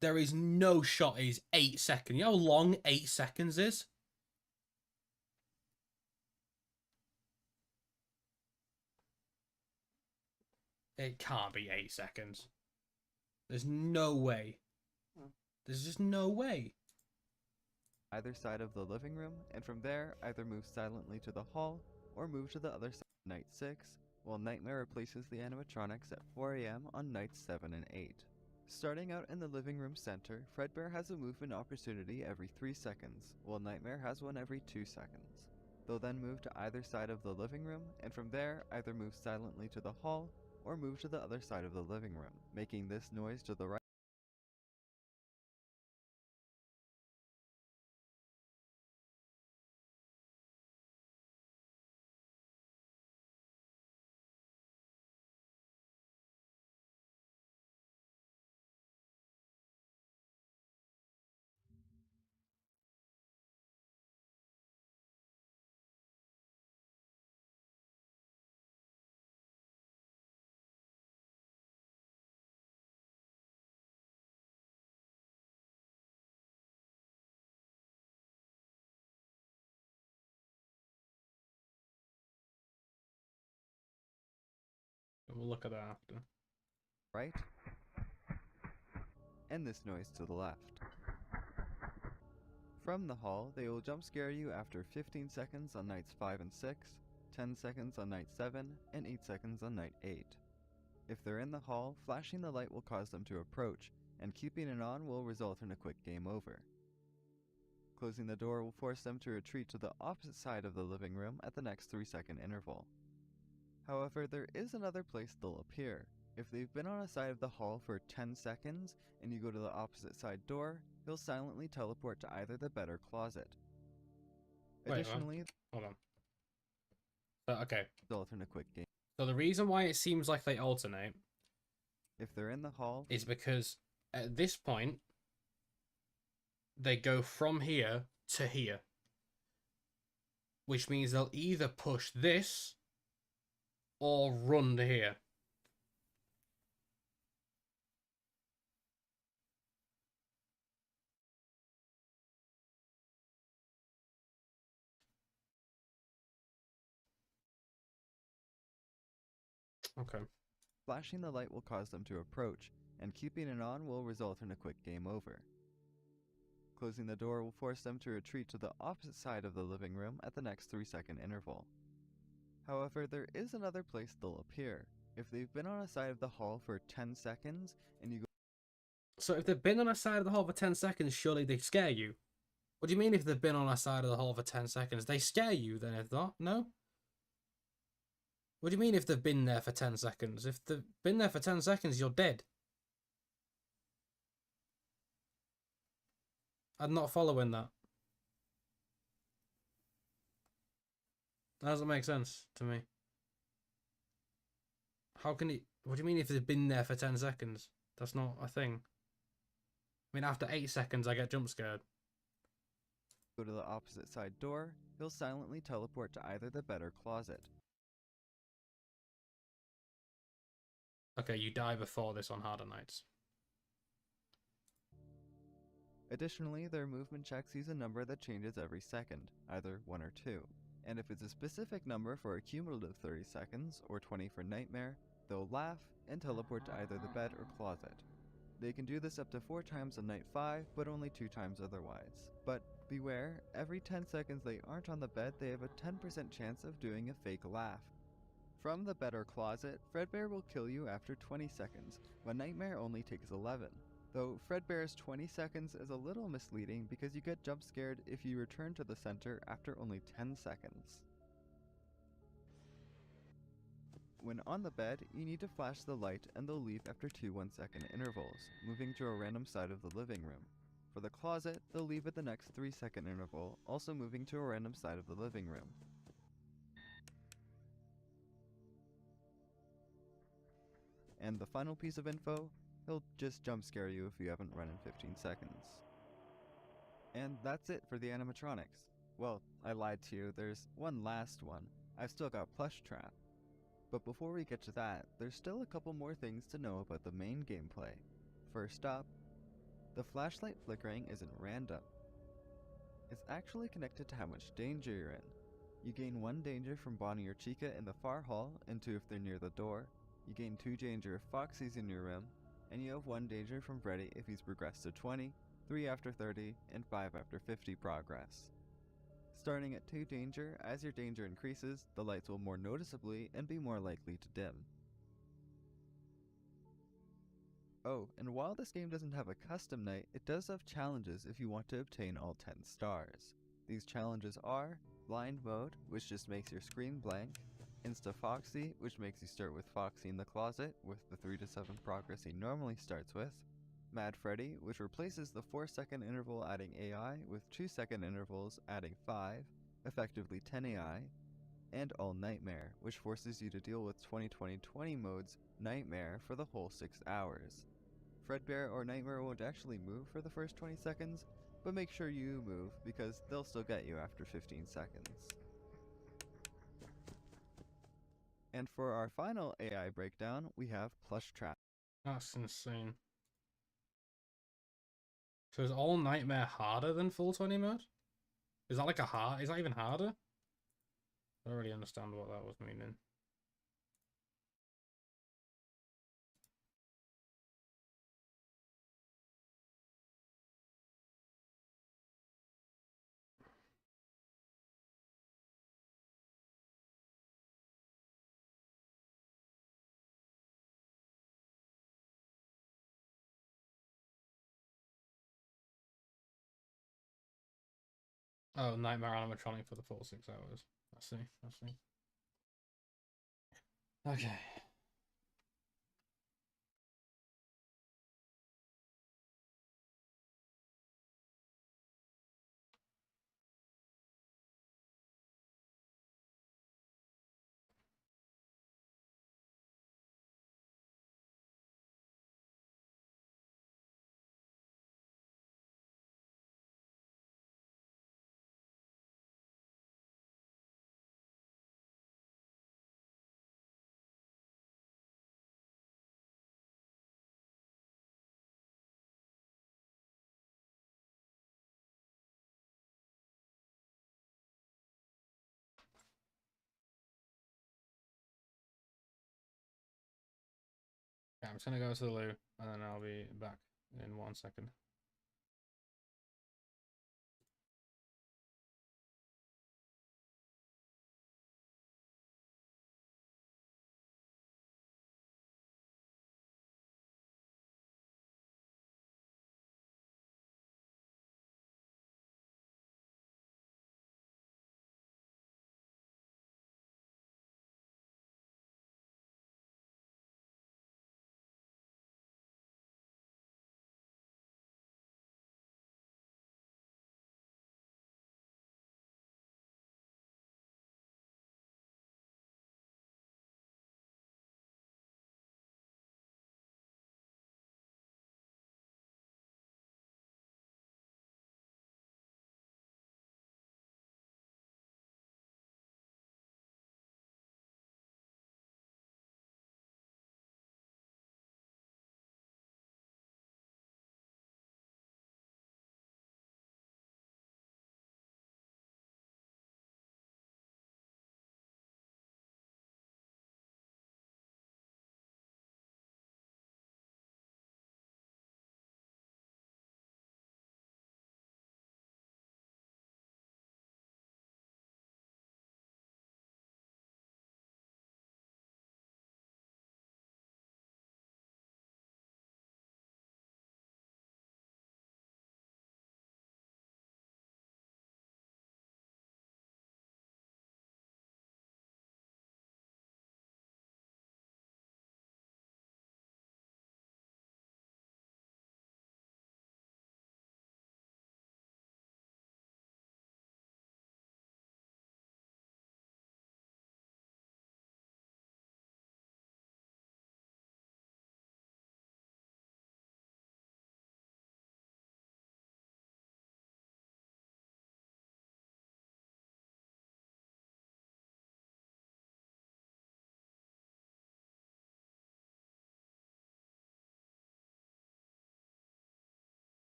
There is no shot it is 8 seconds. You know how long 8 seconds is? It can't be 8 seconds. There's no way. There's just no way. either side of the living room, and from there either move silently to the hall, or move to the other side on night 6, while Nightmare replaces the animatronics at 4 AM on nights 7 and 8. Starting out in the living room center, Fredbear has a movement opportunity every 3 seconds, while Nightmare has one every 2 seconds. They'll then move to either side of the living room, and from there either move silently to the hall, or move to the other side of the living room, making this noise to the right. we'll look at that after. Right, and this noise to the left. From the hall, they will jump scare you after 15 seconds on nights 5 and 6, 10 seconds on night 7, and 8 seconds on night 8. If they're in the hall, flashing the light will cause them to approach, and keeping it on will result in a quick game over. Closing the door will force them to retreat to the opposite side of the living room at the next 3-second interval. However, there is another place they'll appear. If they've been on a side of the hall for 10 seconds and you go to the opposite side door, he'll silently teleport to either the bed or closet. Wait, Additionally, hold on. So, okay. result in a quick game. So the reason why it seems like they alternate If they're in the hall, is because at this point they go from here to here, which means they'll either push this or run to here. Okay. flashing the light will cause them to approach, and keeping it on will result in a quick game over. Closing the door will force them to retreat to the opposite side of the living room at the next 3-second interval. However, there is another place they'll appear. If they've been on a side of the hall for 10 seconds and you go So if they've been on a side of the hall for 10 seconds, surely they scare you. What do you mean if they've been on a side of the hall for 10 seconds? They scare you then, if not? No? What do you mean if they've been there for 10 seconds? If they've been there for 10 seconds, you're dead. I'm not following that. That doesn't make sense to me. How can it... What do you mean if they've been there for 10 seconds? That's not a thing. I mean, after 8 seconds, I get jump scared. to the opposite side door, he'll silently teleport to either the bed or closet. Okay, you die before this on harder nights. Additionally, their movement check sees a number that changes every second, either 1 or 2. And if it's a specific number for a cumulative 30 seconds, or 20 for Nightmare, they'll laugh and teleport to either the bed or closet. They can do this up to 4 times on night 5, but only 2 times otherwise. But beware, every 10 seconds they aren't on the bed, they have a 10% chance of doing a fake laugh. From the bed or closet, Fredbear will kill you after 20 seconds, when Nightmare only takes 11. Though Fredbear's 20 seconds is a little misleading because you get jump scared if you return to the center after only 10 seconds. When on the bed, you need to flash the light and they'll leave after 2 1-second intervals, moving to a random side of the living room. For the closet, they'll leave at the next 3-second interval, also moving to a random side of the living room. And the final piece of info, he'll just jump scare you if you haven't run in 15 seconds. And that's it for the animatronics. Well, I lied to you, there's one last one. I've still got Plush Trap. But before we get to that, there's still a couple more things to know about the main gameplay. First up, the flashlight flickering isn't random. It's actually connected to how much danger you're in. You gain 1 danger from Bonnie or Chica in the far hall, and 2 if they're near the door. You gain 2 danger if Foxy's in your room, and you have 1 danger from Freddy if he's progressed to 20, 3 after 30, and 5 after 50 progress. Starting at 2 danger, as your danger increases, the lights will more noticeably and be more likely to dim. Oh, and while this game doesn't have a custom night, it does have challenges if you want to obtain all 10 stars. These challenges are Blind Mode, which just makes your screen blank, Insta Foxy, which makes you start with Foxy in the closet with the 3 to 7 progress he normally starts with, Mad Freddy, which replaces the 4-second interval adding AI with 2-second intervals adding 5, effectively 10 AI, and All Nightmare, which forces you to deal with 2020 mode's Nightmare for the whole 6 hours. Fredbear or Nightmare won't actually move for the first 20 seconds, but make sure you move because they'll still get you after 15 seconds. And for our final AI breakdown, we have Plush Trap. That's insane. So is All Nightmare harder than full 20 mode? Is that like a hard? Is that even harder? I don't really understand what that was meaning. Oh, Nightmare animatronic for the full 6 hours. I see. I see. Okay. Okay, I'm just gonna go to the loo and then I'll be back in 1 second.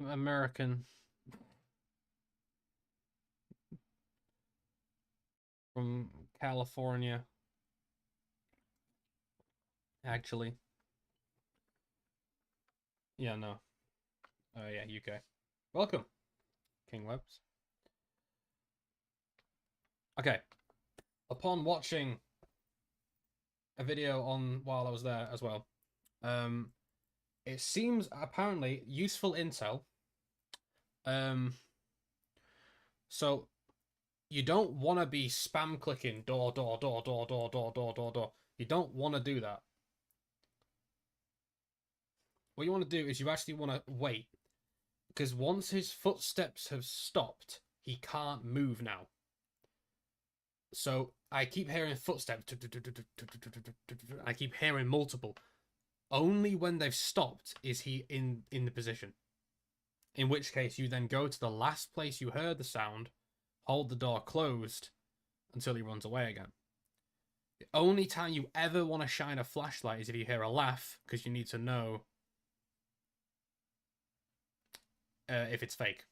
American from California, actually. Yeah, no. Oh, yeah, UK. Welcome, King Webs. Okay. Upon watching a video on while I was there as well, it seems apparently useful intel. Um, so you don't want to be spam clicking door, door, door, door, door, door, door, door, door. You don't want to do that. What you want to do is you actually want to wait, because once his footsteps have stopped, he can't move now. So I keep hearing footsteps. I keep hearing multiple. Only when they've stopped is he in the position. In which case, you then go to the last place you heard the sound, hold the door closed until he runs away again. The only time you ever want to shine a flashlight is if you hear a laugh, because you need to know if it's fake.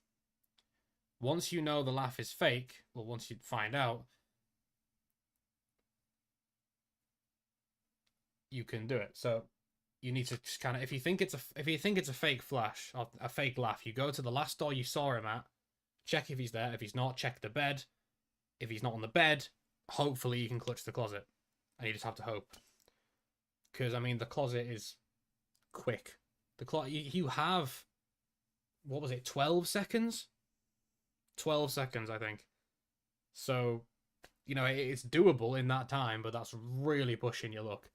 Once you know the laugh is fake, well, once you find out, you can do it. So you need to just kind of, if you think it's a fake flash or a fake laugh, you go to the last door you saw him at, check if he's there. If he's not, check the bed. If he's not on the bed, hopefully you can clutch the closet, and you just have to hope. Because I mean, the closet is quick. The closet you have, what was it, 12 seconds? 12 seconds, I think. So, you know, it's doable in that time, but that's really pushing your luck.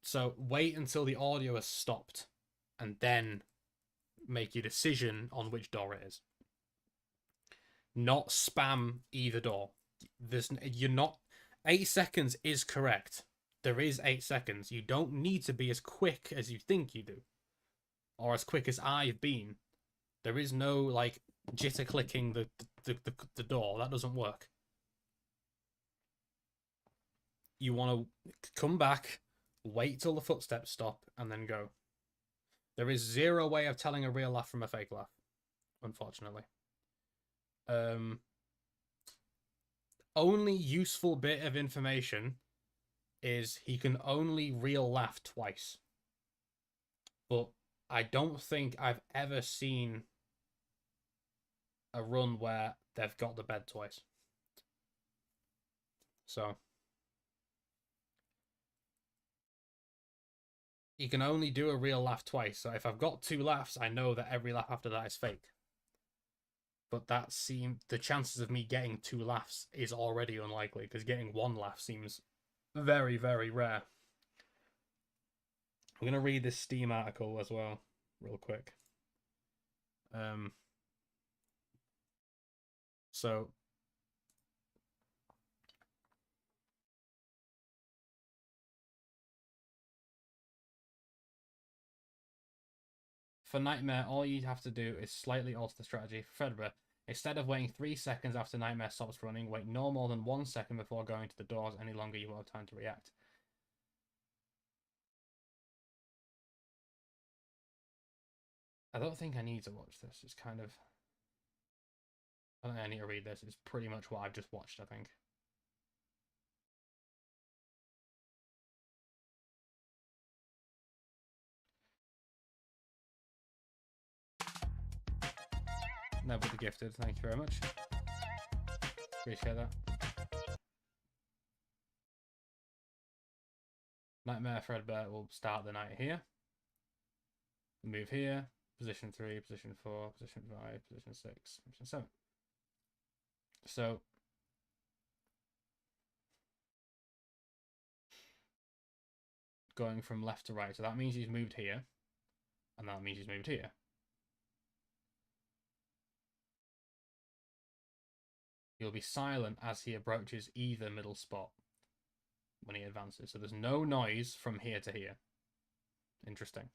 So wait until the audio has stopped, and then make your decision on which door it is. Not spam either door. You're not. 8 seconds is correct. There is 8 seconds. You don't need to be as quick as you think you do, or as quick as I've been. There is no like jitter clicking the door. That doesn't work. You want to come back, wait till the footsteps stop, and then go. There is zero way of telling a real laugh from a fake laugh, unfortunately. Only useful bit of information is he can only real laugh twice. But I don't think I've ever seen a run where they've got the bed twice. So you can only do a real laugh twice. So if I've got 2 laughs, I know that every laugh after that is fake. But the chances of me getting 2 laughs is already unlikely, because getting 1 laugh seems very, very rare. I'm going to read this Steam article as well, real quick. So for Nightmare, all you have to do is slightly alter the strategy. For Fredbear, instead of waiting 3 seconds after Nightmare stops running, wait no more than 1 second before going to the doors. Any longer, you won't have time to react. I don't think I need to watch this. It's kind of... I don't think I need to read this. It's pretty much what I've just watched, I think. Never the Gifted, thank you very much. Appreciate that. Nightmare Fredbear will start the night here. Move here. Position 3, position 4, position 5, position 6, position 7. So going from left to right. So that means he's moved here. And that means he's moved here. He'll be silent as he approaches either middle spot when he advances. So there's no noise from here to here. Interesting.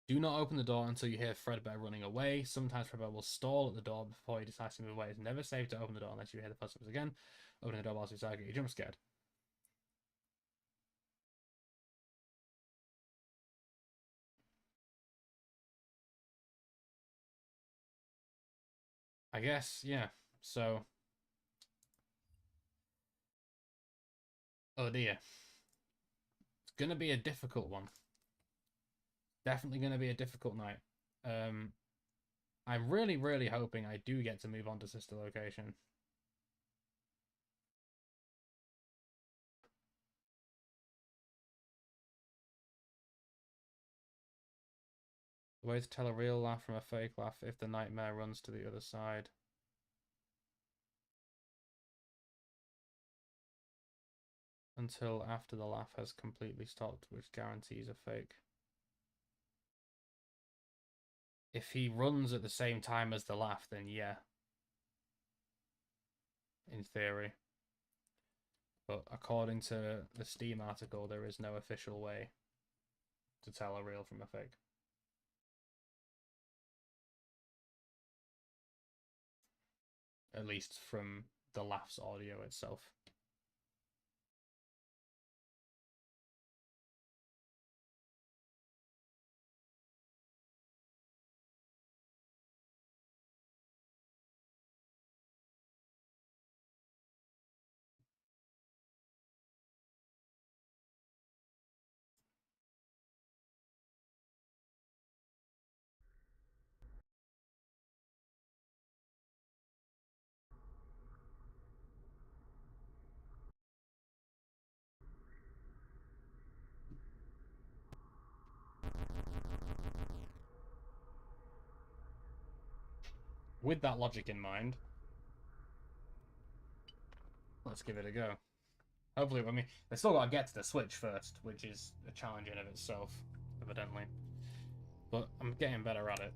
Do not open the door until you hear Fredbear running away. Sometimes Fredbear will stall at the door before he decides to move away. It's never safe to open the door unless you hear the footsteps again. Opening the door whilst you jump scared. I guess, yeah. So, oh dear. It's gonna be a difficult one. Definitely gonna be a difficult night. Um, I'm really, really hoping I do get to move on to sister location. The way to tell a real laugh from a fake laugh if the nightmare runs to the other side. Until after the laugh has completely stopped, which guarantees a fake. If he runs at the same time as the laugh, then yeah. In theory. But according to the Steam article, there is no official way to tell a real from a fake. At least from the laughs audio itself. With that logic in mind, let's give it a go. Hopefully, I mean, they still got to get to the Switch first, which is a challenge in of itself, evidently. But I'm getting better at it.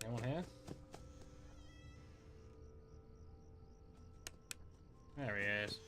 Anyone here? There he is.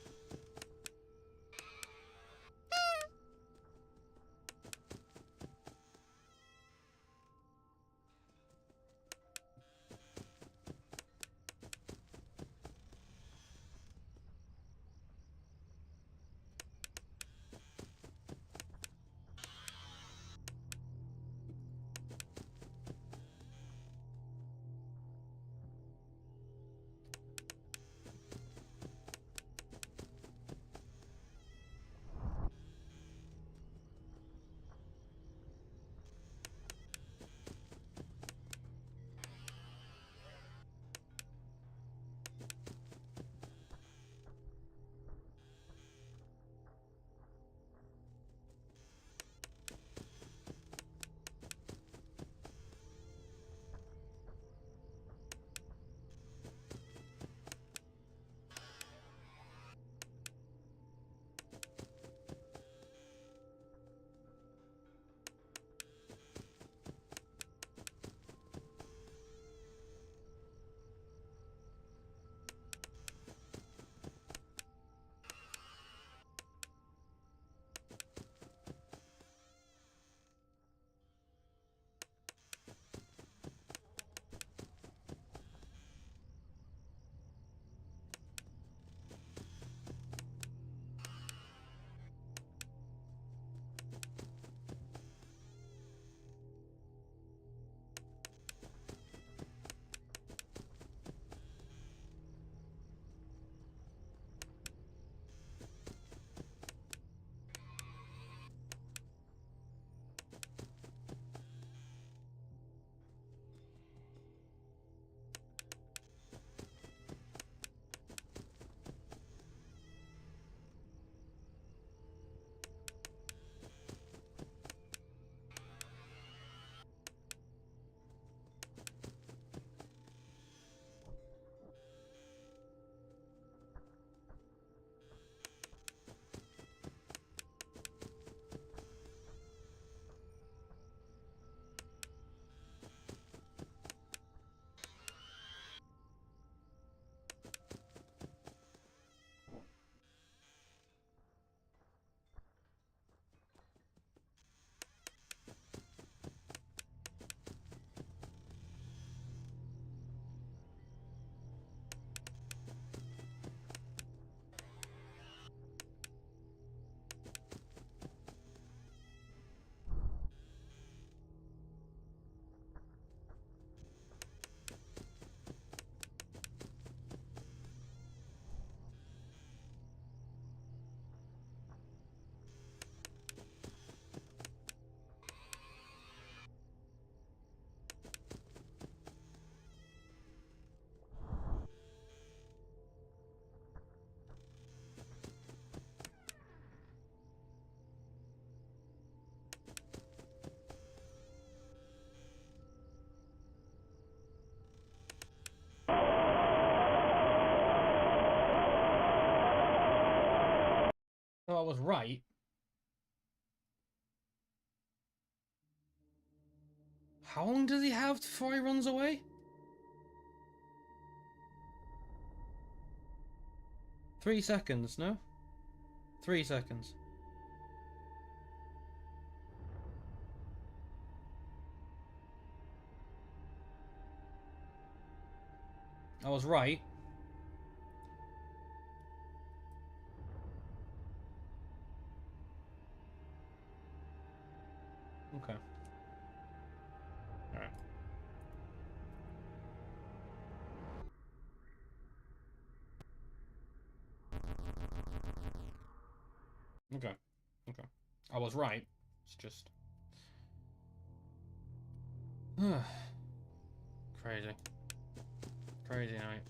was right. How long does he have before he runs away? 3 seconds, no? 3 seconds. I was right. Okay. Alright. Okay. Okay. I was right. It's just... Crazy. Crazy night.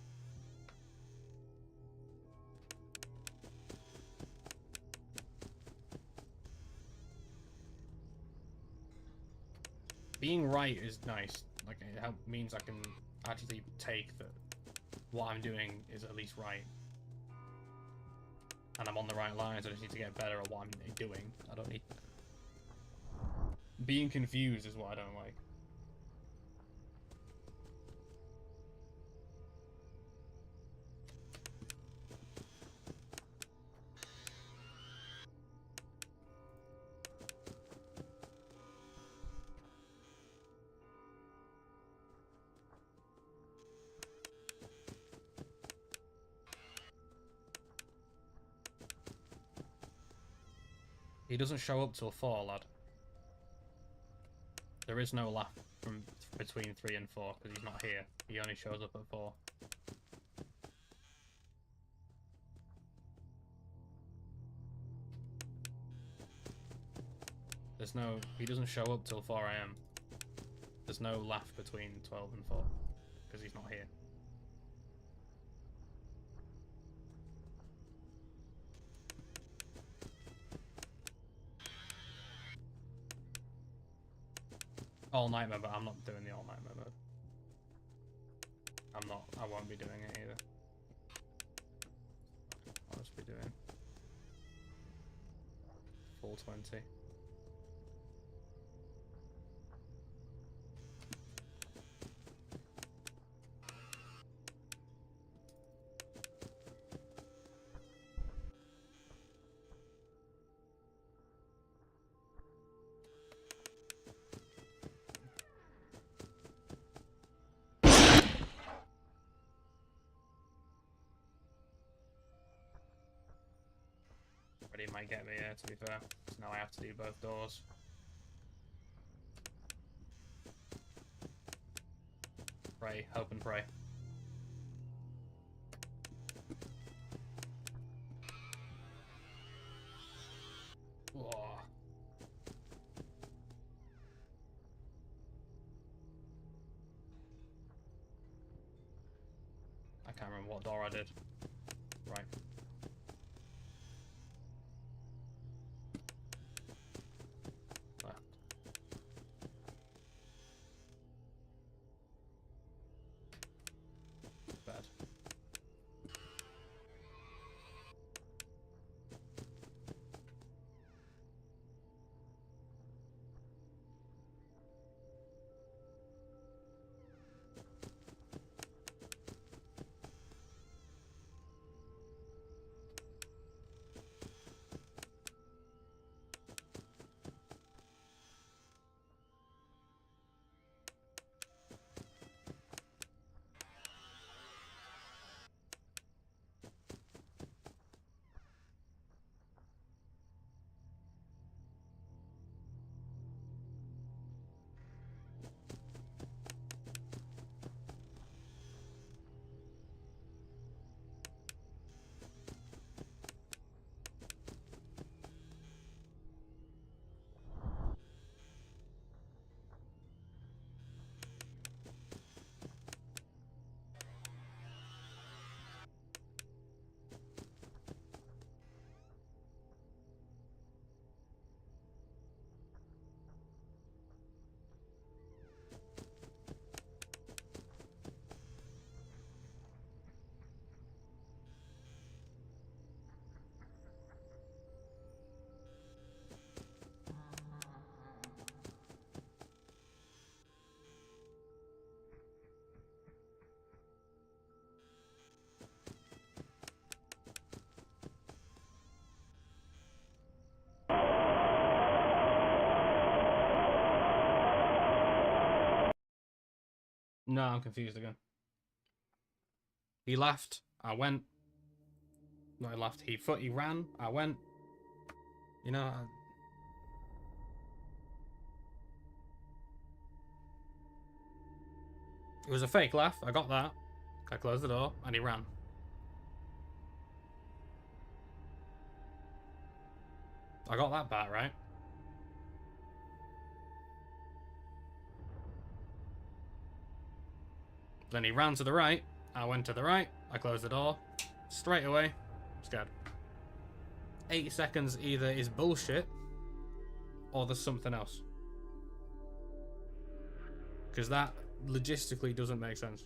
Being right is nice. Like, it means I can actually take that what I'm doing is at least right. And I'm on the right lines. I just need to get better at what I'm doing. I don't need... Being confused is what I don't like. He doesn't show up till 4, lad. There is no laugh from between 3 and 4 because he's not here. He only shows up at 4. There's no... He doesn't show up till 4 AM. There's no laugh between 12 and 4 because he's not here. All nightmare, but I'm not doing the all nightmare mode. I won't be doing it either. I'll just be doing full 20. But he might get me here, to be fair. So now I have to do both doors. Pray, hope and pray. Whoa. I can't remember what door I did. Right. Left. Bed. No, I'm confused again. He laughed. I went. No, he laughed. He ran. I went. You know. It was a fake laugh. I got that. I closed the door and he ran. I got that part right. Then he ran to the right. I went to the right. I closed the door. Straight away. Scared. 8 seconds either is bullshit or there's something else. Because that logistically doesn't make sense.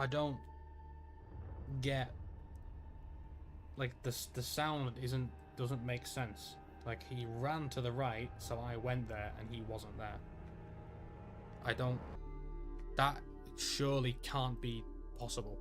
I don't get, like, the sound doesn't make sense. Like, he ran to the right, so I went there and he wasn't there. That surely can't be possible.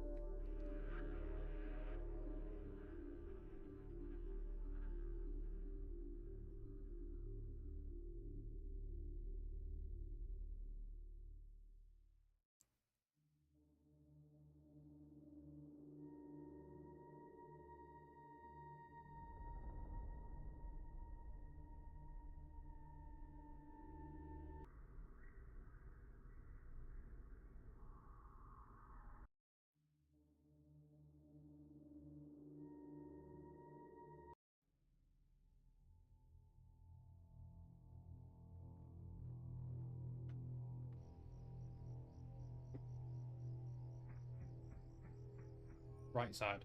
Right side.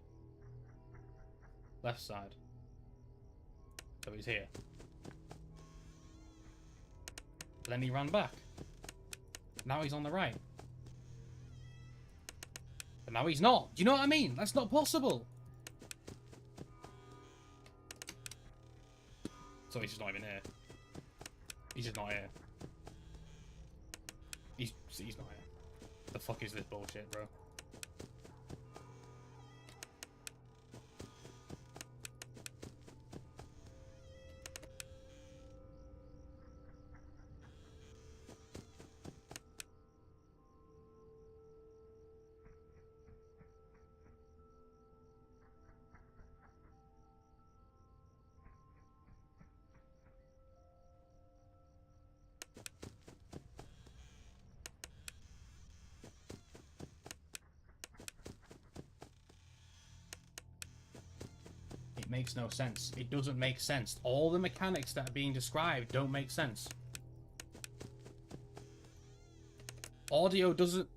Left side. So he's here. Then he ran back. Now he's on the right. But now he's not. Do you know what I mean? That's not possible. So he's just not even here. He's just not here. He's not here. The fuck is this bullshit, bro? It makes no sense. It doesn't make sense. All the mechanics that are being described don't make sense. Audio doesn't...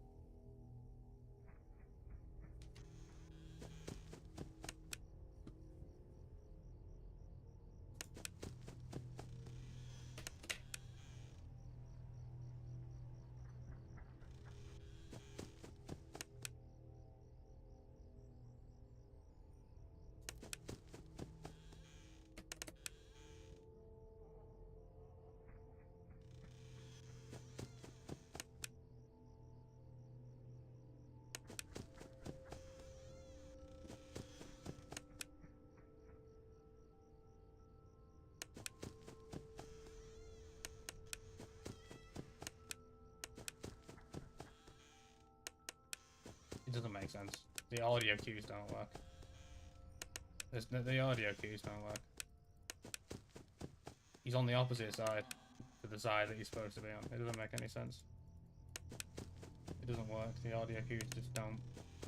It doesn't make sense. The audio cues don't work. The audio cues don't work. He's on the opposite side to the side that he's supposed to be on. It doesn't make any sense. It doesn't work. The audio cues just don't.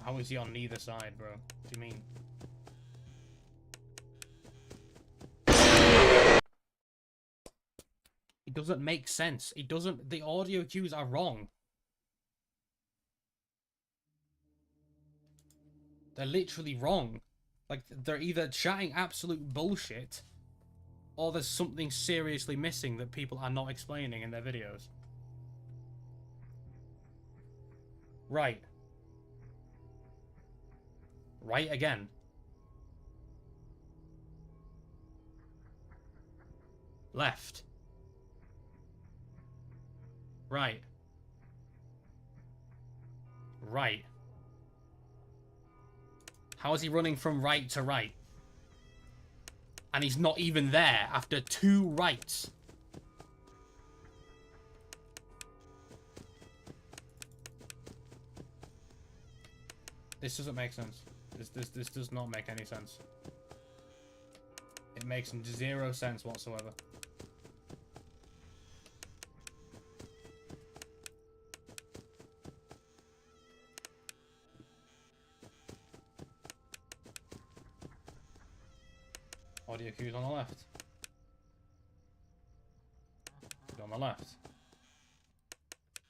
How is he on neither side, bro? What do you mean? It doesn't make sense. It doesn't. The audio cues are wrong. They're literally wrong. Like, they're either chatting absolute bullshit, or there's something seriously missing that people are not explaining in their videos. Right. Right again. Left. Right. Right. How is he running from right to right? And he's not even there after 2 rights. This doesn't make sense. This does not make any sense. It makes 0 sense whatsoever. Audio cues on the left. He's on the left.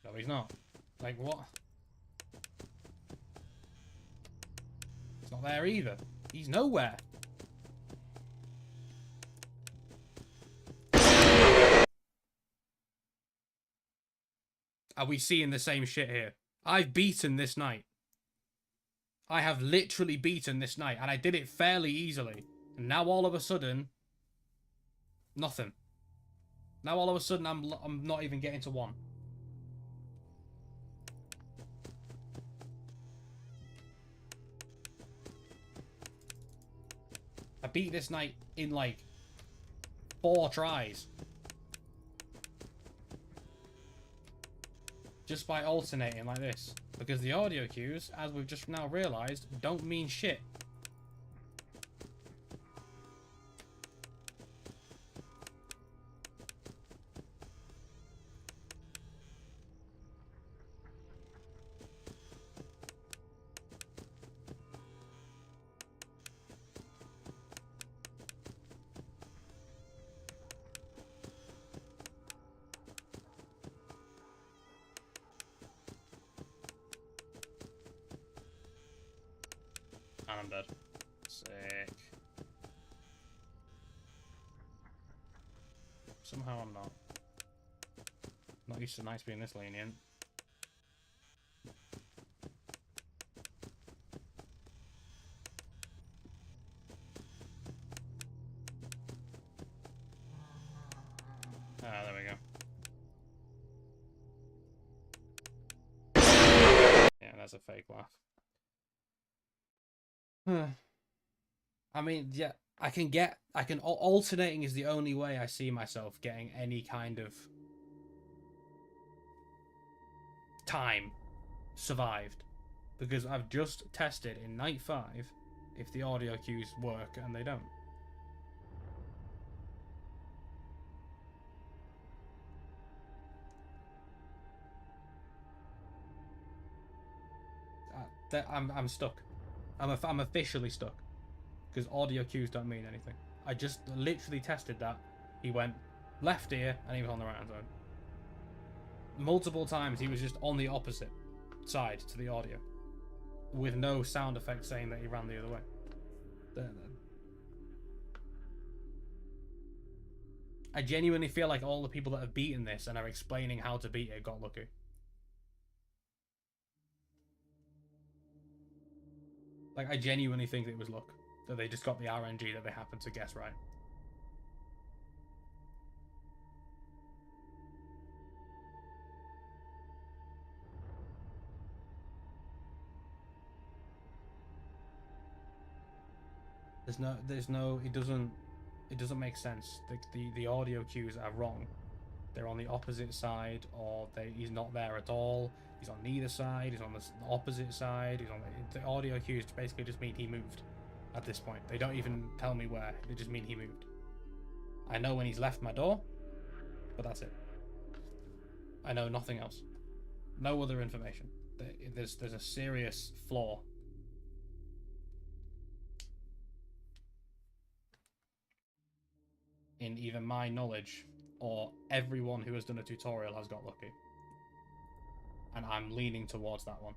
No, he's not. Like, what? He's not there either. He's nowhere. Are we seeing the same shit here? I've beaten this night. I have literally beaten this night, and I did it fairly easily. And now all of a sudden, nothing. Now all of a sudden, I'm not even getting to 1. I beat this night in like 4 tries. Just by alternating like this. Because the audio cues, as we've just now realised, don't mean shit. And I'm dead. Sick. Somehow I'm not. Not used to nights being this lenient. Ah, there we go. Yeah, that's a fake laugh. I mean, yeah, alternating is the only way I see myself getting any kind of time survived. Because I've just tested in night 5 if the audio cues work, and they don't. I'm stuck. I'm officially stuck. Because audio cues don't mean anything. I just literally tested that. He went left ear and he was on the right hand side. Multiple times he was just on the opposite side to the audio. With no sound effect saying that he ran the other way. I genuinely feel like all the people that have beaten this and are explaining how to beat it got lucky. Like, I genuinely think it was luck. That they just got the RNG that they happened to guess right. It doesn't make sense. The audio cues are wrong. They're on the opposite side, or he's not there at all. He's on neither side. He's on the opposite side. The audio cues basically just mean he moved. At this point, they don't even tell me where. They just mean he moved. I know when he's left my door, but that's it. I know nothing else. No other information. There's a serious flaw. In either my knowledge or everyone who has done a tutorial has got lucky. And I'm leaning towards that one.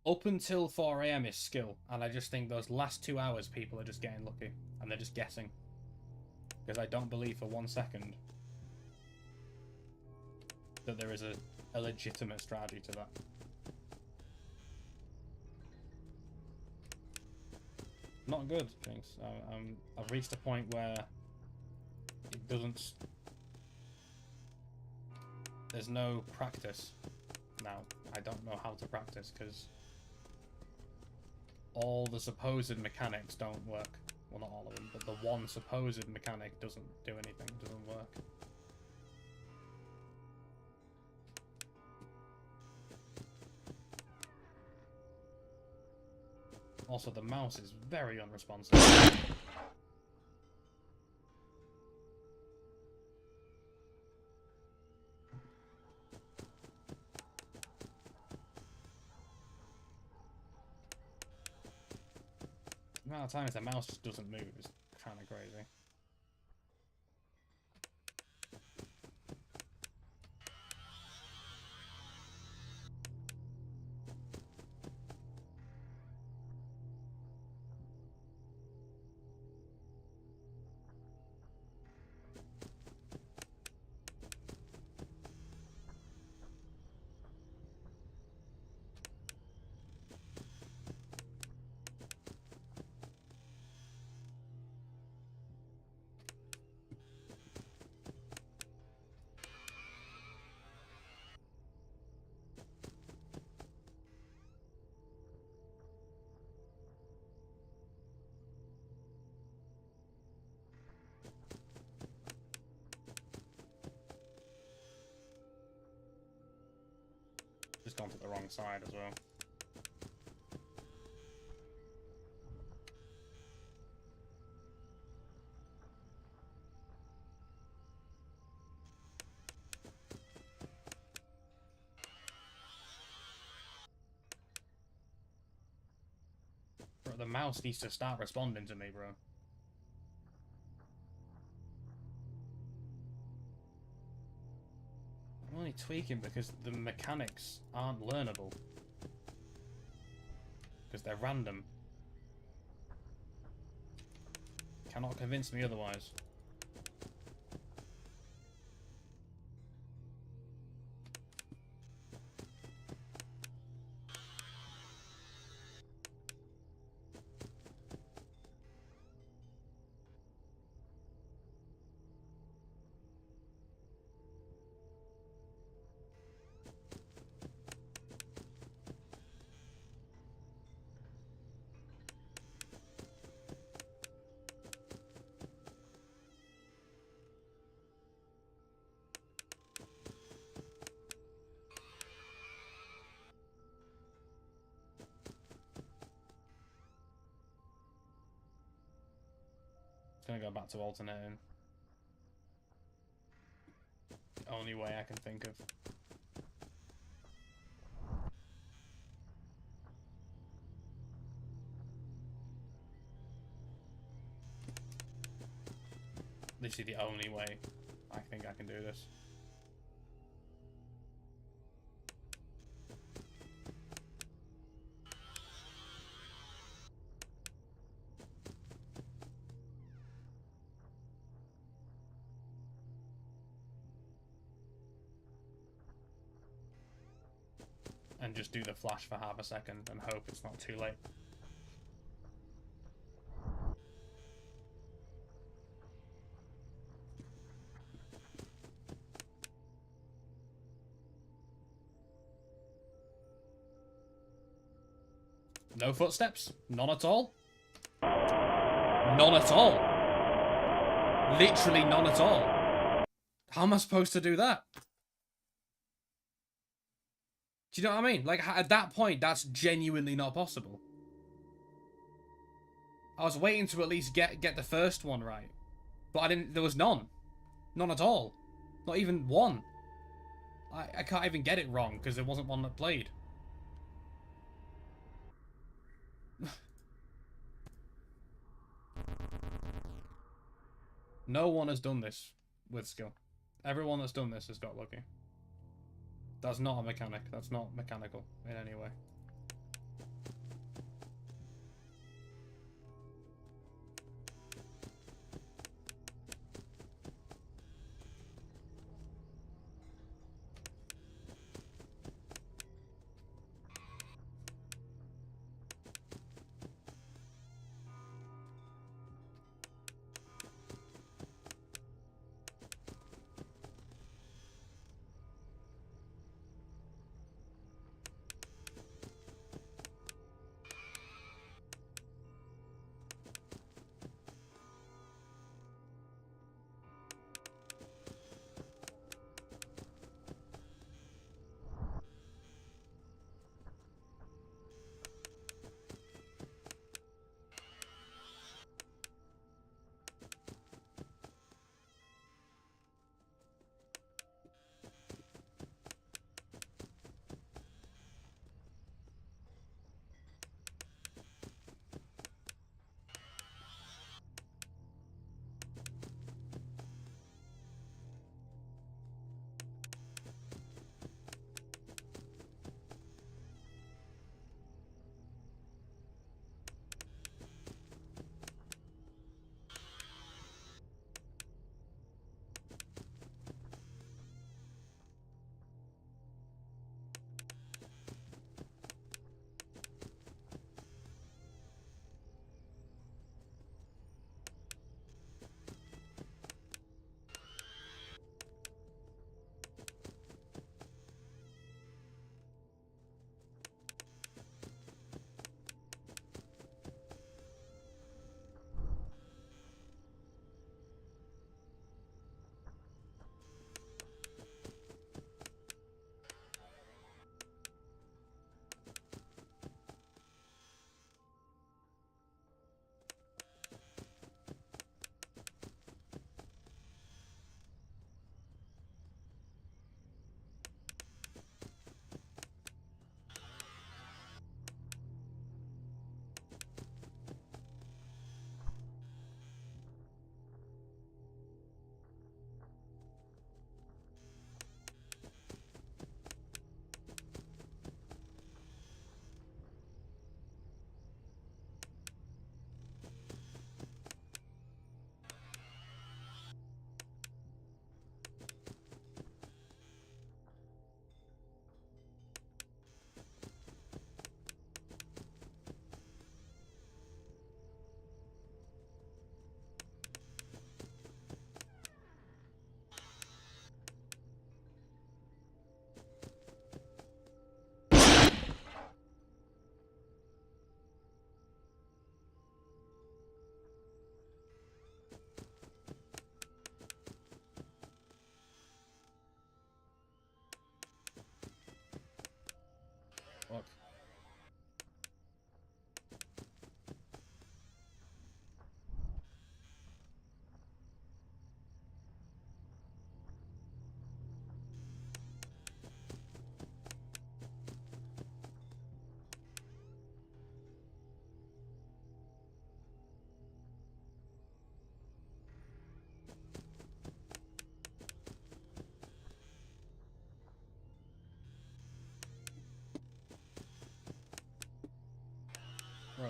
Up until 4 AM is skill, and I just think those last 2 hours people are just getting lucky, and they're just guessing. Because I don't believe for 1 second that there is a legitimate strategy to that. Not good, Jinx. I've reached a point where it doesn't... There's no practice now. I don't know how to practice because all the supposed mechanics don't work. Well, not all of them, but the one supposed mechanic doesn't do anything, doesn't work. Also, the mouse is very unresponsive. The amount of times the mouse just doesn't move is kind of crazy. Just gone to the wrong side as well. Bro, the mouse needs to start responding to me, bro. I'm only tweaking because the mechanics aren't learnable. Because they're random. Cannot convince me otherwise. Gonna go back to alternating. The only way I can think of. Literally the only way I think I can do this. And just do the flash for half a second and hope it's not too late. No footsteps? None at all? None at all? Literally none at all? How am I supposed to do that? Do you know what I mean? Like, at that point, that's genuinely not possible. I was waiting to at least get the first one right. But I didn't, there was none. None at all. Not even one. I can't even get it wrong, because there wasn't one that played. No one has done this with skill. Everyone that's done this has got lucky. That's not a mechanic. That's not mechanical in any way.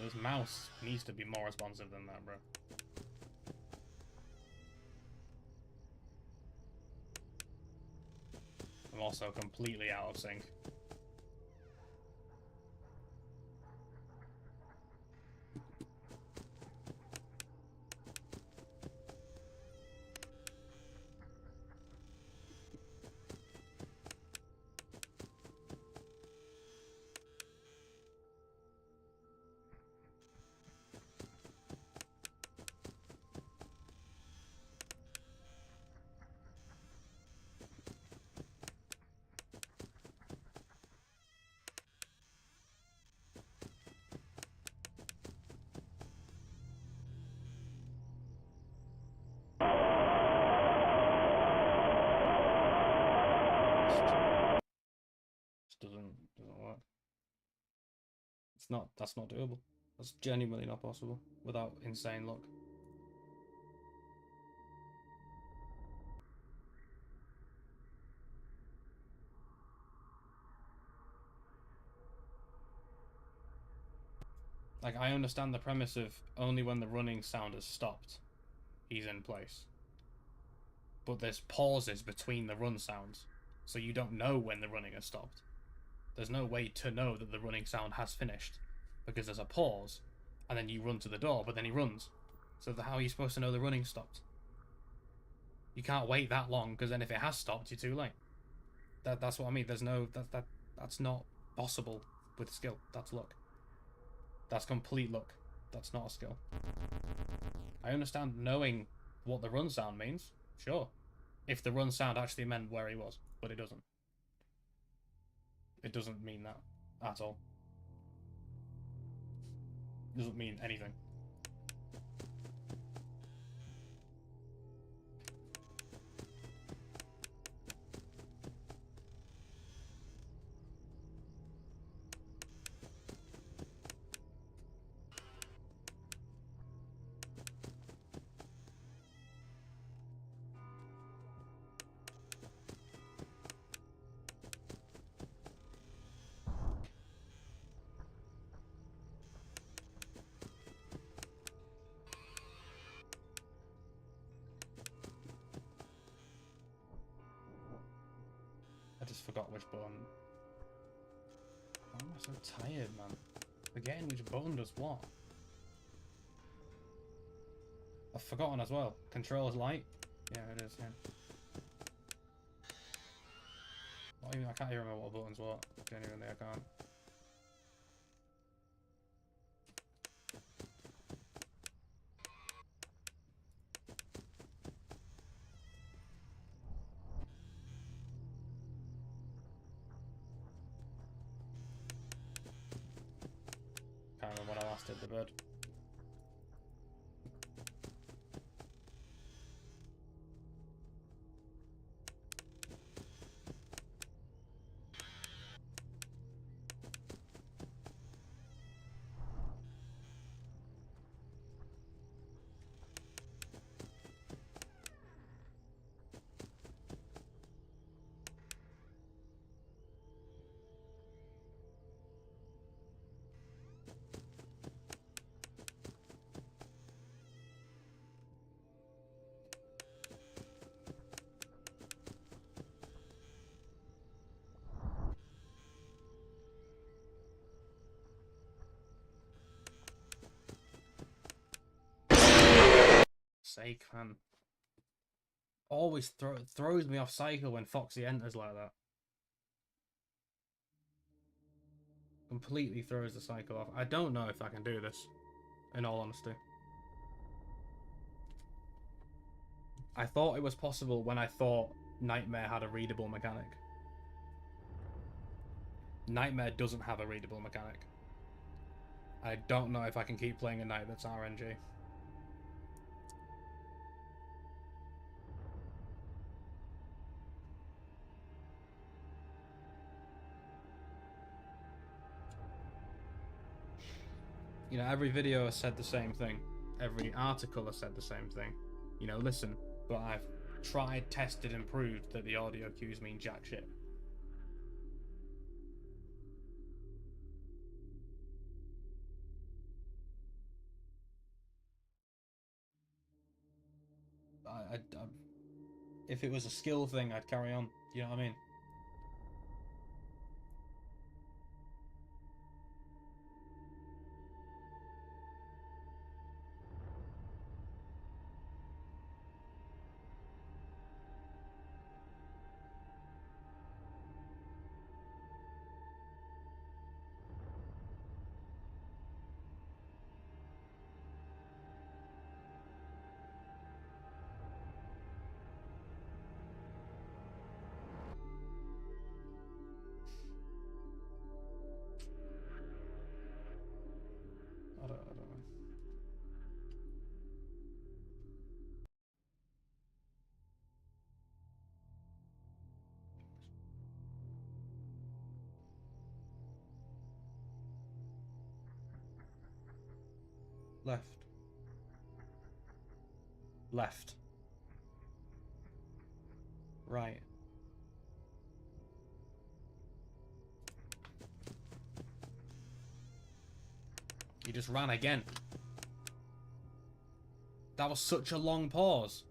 This mouse needs to be more responsive than that, bro. I'm also completely out of sync. Doesn't work. That's not doable. That's genuinely not possible without insane luck. Like, I understand the premise of only when the running sound has stopped, he's in place. But there's pauses between the run sounds, so you don't know when the running has stopped. There's no way to know that the running sound has finished, because there's a pause, and then you run to the door, but then he runs. So how are you supposed to know the running stopped? You can't wait that long, because then if it has stopped, you're too late. That's what I mean. There's no that's not possible with skill. That's luck. That's complete luck. That's not a skill. I understand knowing what the run sound means, sure. If the run sound actually meant where he was, but it doesn't. It doesn't mean that at all. It doesn't mean anything. I just forgot which button. Why am I so tired, man? Forgetting which button does what. I've forgotten as well. Controls light? Yeah, it is, yeah. I can't even remember what button's what. Genuinely, I can't. Can't remember when I last did the bird. Sake, man. Always throws me off cycle when Foxy enters like that. Completely throws the cycle off. I don't know if I can do this, in all honesty. I thought it was possible when I thought Nightmare had a readable mechanic. Nightmare doesn't have a readable mechanic. I don't know if I can keep playing a night that's RNG. You know, every video has said the same thing. Every article has said the same thing. You know, listen, but I've tried, tested, and proved that the audio cues mean jack shit. if it was a skill thing, I'd carry on. You know what I mean? I don't know. Left. Left. Right. He just ran again. That was such a long pause.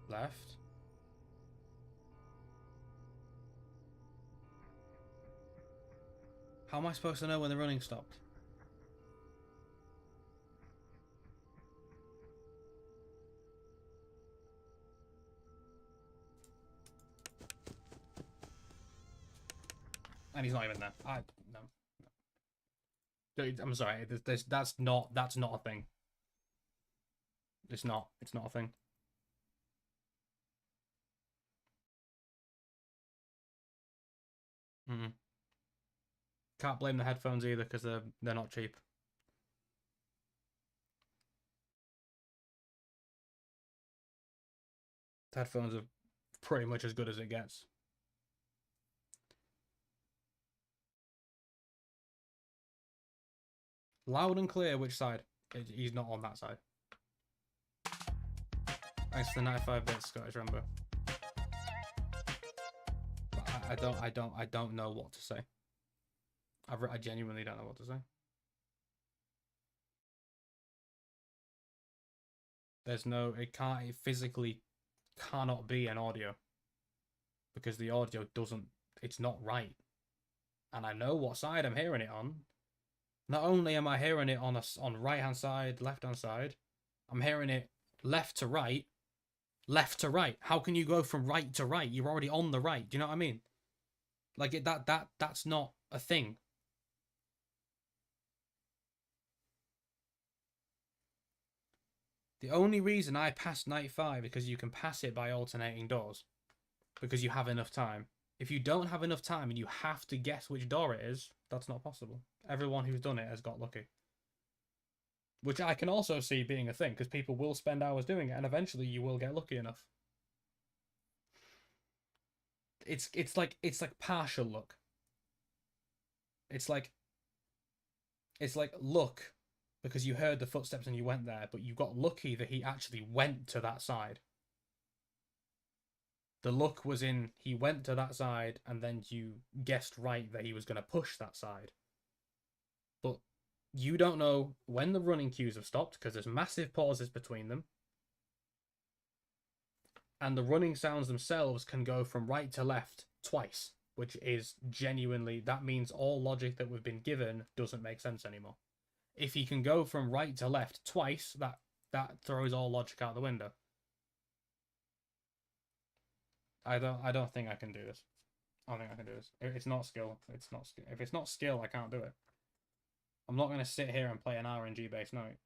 Left. How am I supposed to know when the running stopped? And he's not even there. No. I'm sorry. That's not a thing. It's not a thing. Mm. Can't blame the headphones either because they're not cheap. The headphones are pretty much as good as it gets. Loud and clear. Which side? He's not on that side. Thanks for the 95 bits, Scottish Rambo. But I don't know what to say. I genuinely don't know what to say. There's no, it physically cannot be an audio because the audio doesn't, it's not right. And I know what side I'm hearing it on. Not only am I hearing it on right hand side, left hand side, I'm hearing it left to right, left to right. How can you go from right to right? You're already on the right. Do you know what I mean? Like that's not a thing. The only reason I passed night 5 is because you can pass it by alternating doors. Because you have enough time. If you don't have enough time and you have to guess which door it is, that's not possible. Everyone who's done it has got lucky. Which I can also see being a thing, because people will spend hours doing it, and eventually you will get lucky enough. It's like partial luck. It's like luck because you heard the footsteps and you went there, but you got lucky that he actually went to that side. The luck was in he went to that side and then you guessed right that he was going to push that side. But you don't know when the running queues have stopped because there's massive pauses between them. And the running sounds themselves can go from right to left twice, which is genuinely, that means all logic that we've been given doesn't make sense anymore. If he can go from right to left twice, that throws all logic out the window. I don't think I can do this. I don't think I can do this. It's not skill. It's not skill. If it's not skill, I can't do it. I'm not going to sit here and play an RNG based night.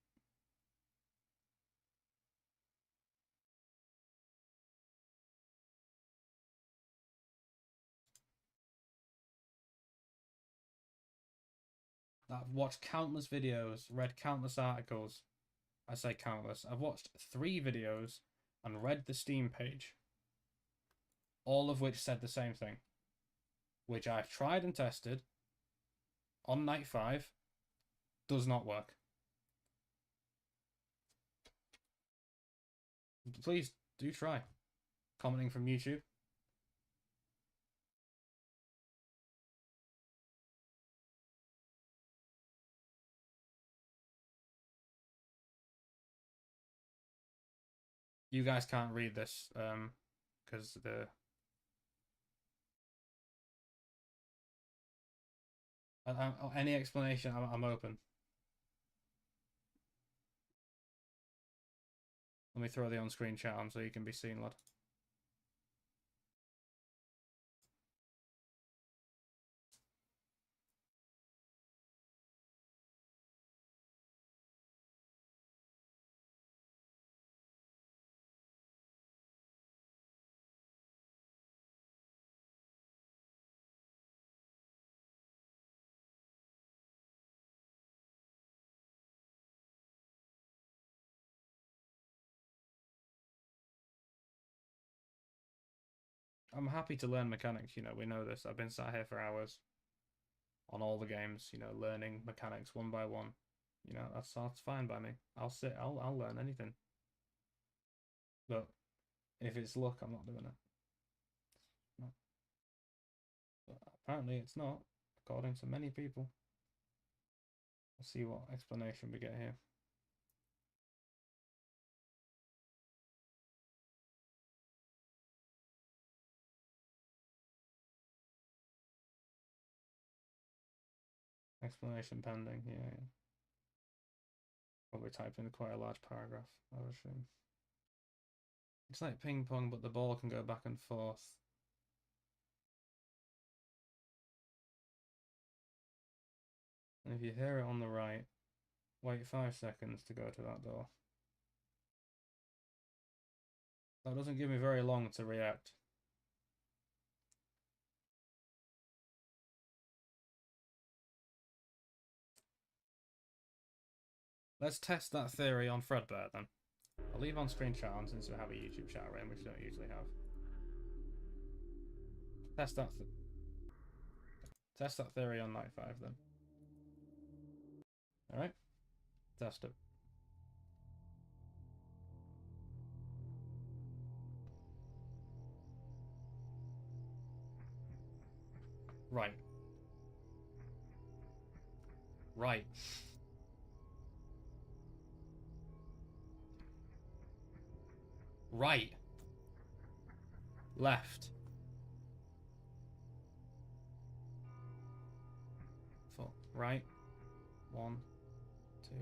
I've watched countless videos, read countless articles. I say countless. I've watched 3 videos and read the Steam page. All of which said the same thing. Which I've tried and tested on night 5. Does not work. Please do try. Commenting from YouTube. You guys can't read this, because the any explanation, I'm open. Let me throw the on-screen chat on so you can be seen, lad. I'm happy to learn mechanics, you know, we know this. I've been sat here for hours on all the games, you know, learning mechanics one by one. You know, that's fine by me. I'll learn anything. But if it's luck, I'm not doing it. No. But apparently it's not, according to many people. Let's see what explanation we get here. Explanation pending, yeah. Probably typed in quite a large paragraph, I would assume. It's like ping pong, but the ball can go back and forth. And if you hear it on the right, wait 5 seconds to go to that door. That doesn't give me very long to react. Let's test that theory on Fredbear then. I'll leave on screen chat on since we have a YouTube chat room, which we don't usually have. Test that theory on night 5 then. Alright? Test it. Right. Right. Right. Left. Foot. Right. 1, 2.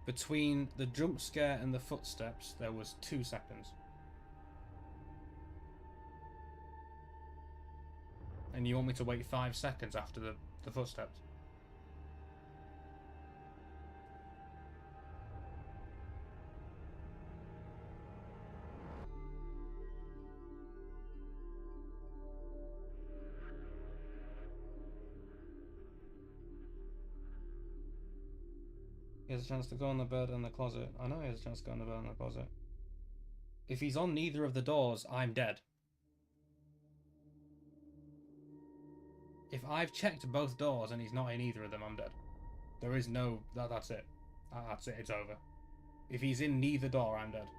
Between the jump scare and the footsteps, there was 2 seconds. And you want me to wait 5 seconds after the footsteps? He has a chance to go on the bed and the closet. I know he has a chance to go on the bed and the closet. If he's on neither of the doors, I'm dead. If I've checked both doors and he's not in either of them, I'm dead. There is no... That's it. That's it. It's over. If he's in neither door, I'm dead.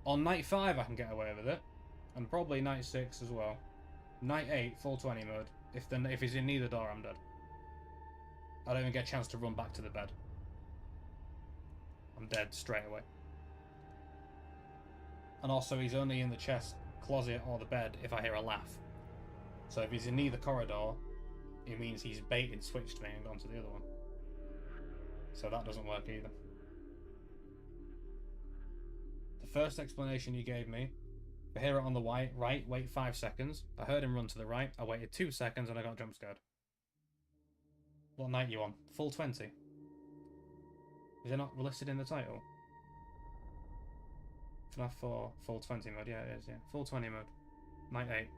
On night 5, I can get away with it. And probably night 6 as well. Night 8, full 20 mode. If he's in neither door, I'm dead. I don't even get a chance to run back to the bed. I'm dead straight away. And also, he's only in the chest, closet, or the bed if I hear a laugh. So if he's in neither corridor, it means he's baited, switched me, and gone to the other one. So that doesn't work either. The first explanation you gave me, I hear it on the right, wait 5 seconds. I heard him run to the right, I waited 2 seconds and I got jump scared. What night you on? Full 20? Is it not listed in the title? Fnaf 4, full 20 mode, yeah it is, yeah. Full 20 mode. Night 8.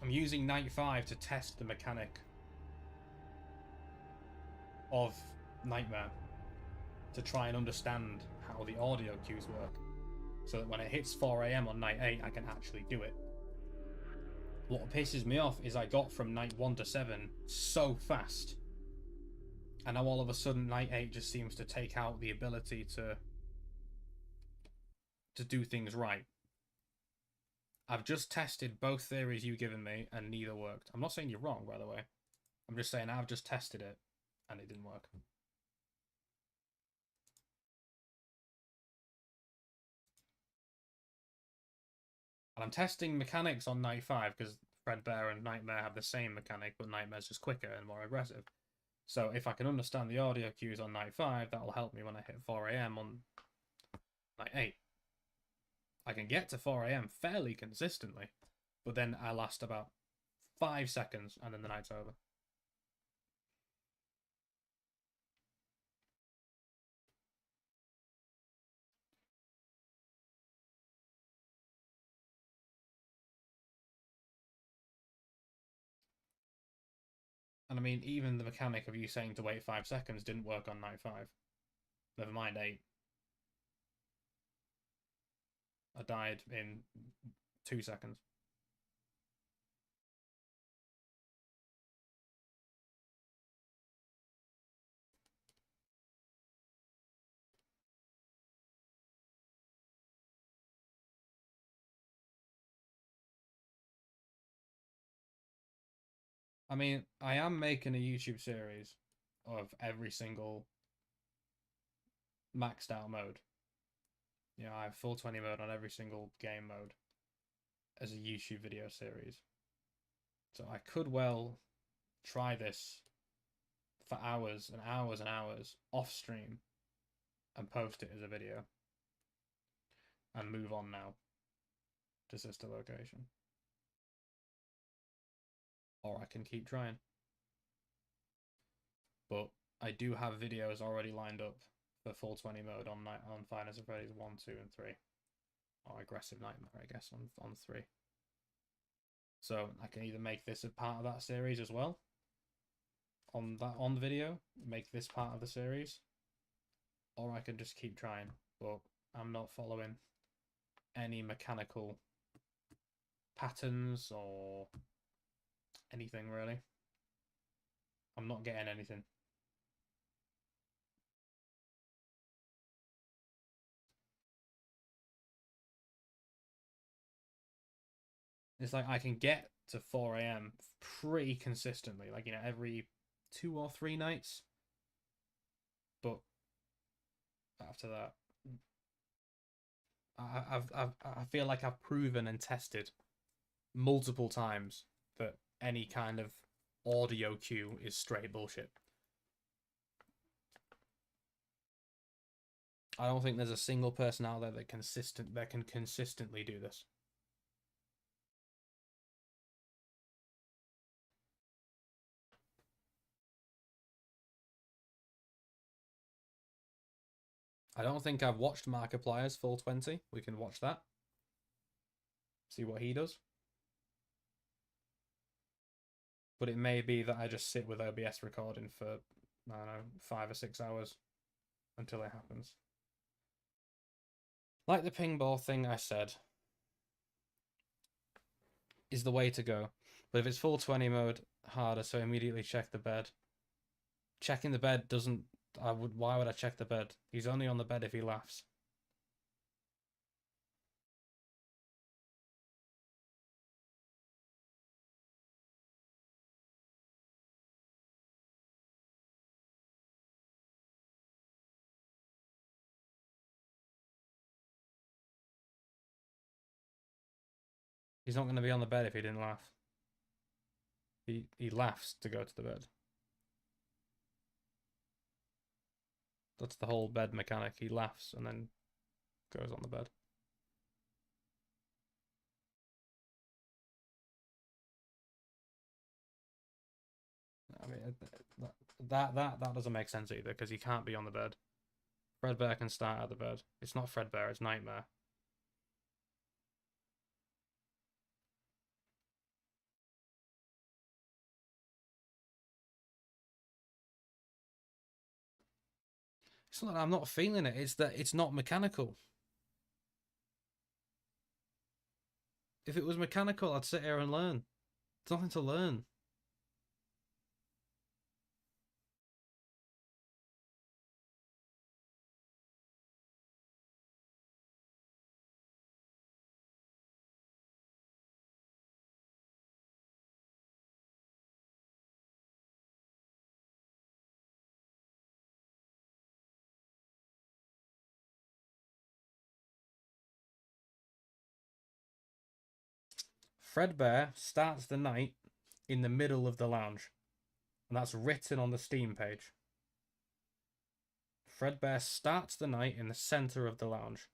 I'm using Night 5 to test the mechanic of Nightmare, to try and understand how the audio cues work, so that when it hits 4 AM on night 8, I can actually do it. What pisses me off is I got from night 1 to 7 so fast, and now all of a sudden night 8 just seems to take out the ability to do things right. I've just tested both theories you've given me, and neither worked. I'm not saying you're wrong, by the way. I'm just saying I've just tested it, and it didn't work. And I'm testing mechanics on Night 5, because Fredbear and Nightmare have the same mechanic, but Nightmare's just quicker and more aggressive. So if I can understand the audio cues on Night 5, that'll help me when I hit 4 AM on Night 8. I can get to 4 AM fairly consistently, but then I last about 5 seconds, and then the night's over. And I mean, even the mechanic of you saying to wait 5 seconds didn't work on night 5. Never mind 8. I died in 2 seconds. I mean, I am making a YouTube series of every single maxed out mode. You know, I have full 20 mode on every single game mode as a YouTube video series. So I could well try this for hours and hours and hours off stream and post it as a video and move on now to sister location. Or I can keep trying. But I do have videos already lined up for full 20 mode on Five Nights at Freddy's 1, 2, and 3. Or Aggressive Nightmare, I guess, on 3. So I can either make this a part of that series as well, on the video, make this part of the series, or I can just keep trying. But I'm not following any mechanical patterns or anything really. I'm not getting anything. It's like I can get to 4 AM pretty consistently, like, you know, every 2 or 3 nights. But after that, I feel like I've proven and tested multiple times that any kind of audio cue is straight bullshit. I don't think there's a single person out there that can consistently do this. I don't think I've watched Markiplier's full 20. We can watch that. See what he does. But it may be that I just sit with OBS recording for, I don't know, 5 or 6 hours until it happens. Like the ping ball thing I said is the way to go. But if it's full 20 mode, harder, so immediately check the bed. Checking the bed doesn't... Why would I check the bed? He's only on the bed if he laughs. He's not going to be on the bed if he didn't laugh. He laughs to go to the bed. That's the whole bed mechanic. He laughs and then goes on the bed. I mean, that doesn't make sense either, because he can't be on the bed. Fredbear can start at the bed. It's not Fredbear, it's Nightmare. It's not that I'm not feeling it. It's that it's not mechanical. If it was mechanical, I'd sit here and learn. There's nothing to learn. Fredbear starts the night in the middle of the lounge, and that's written on the Steam page. Fredbear starts the night in the center of the lounge.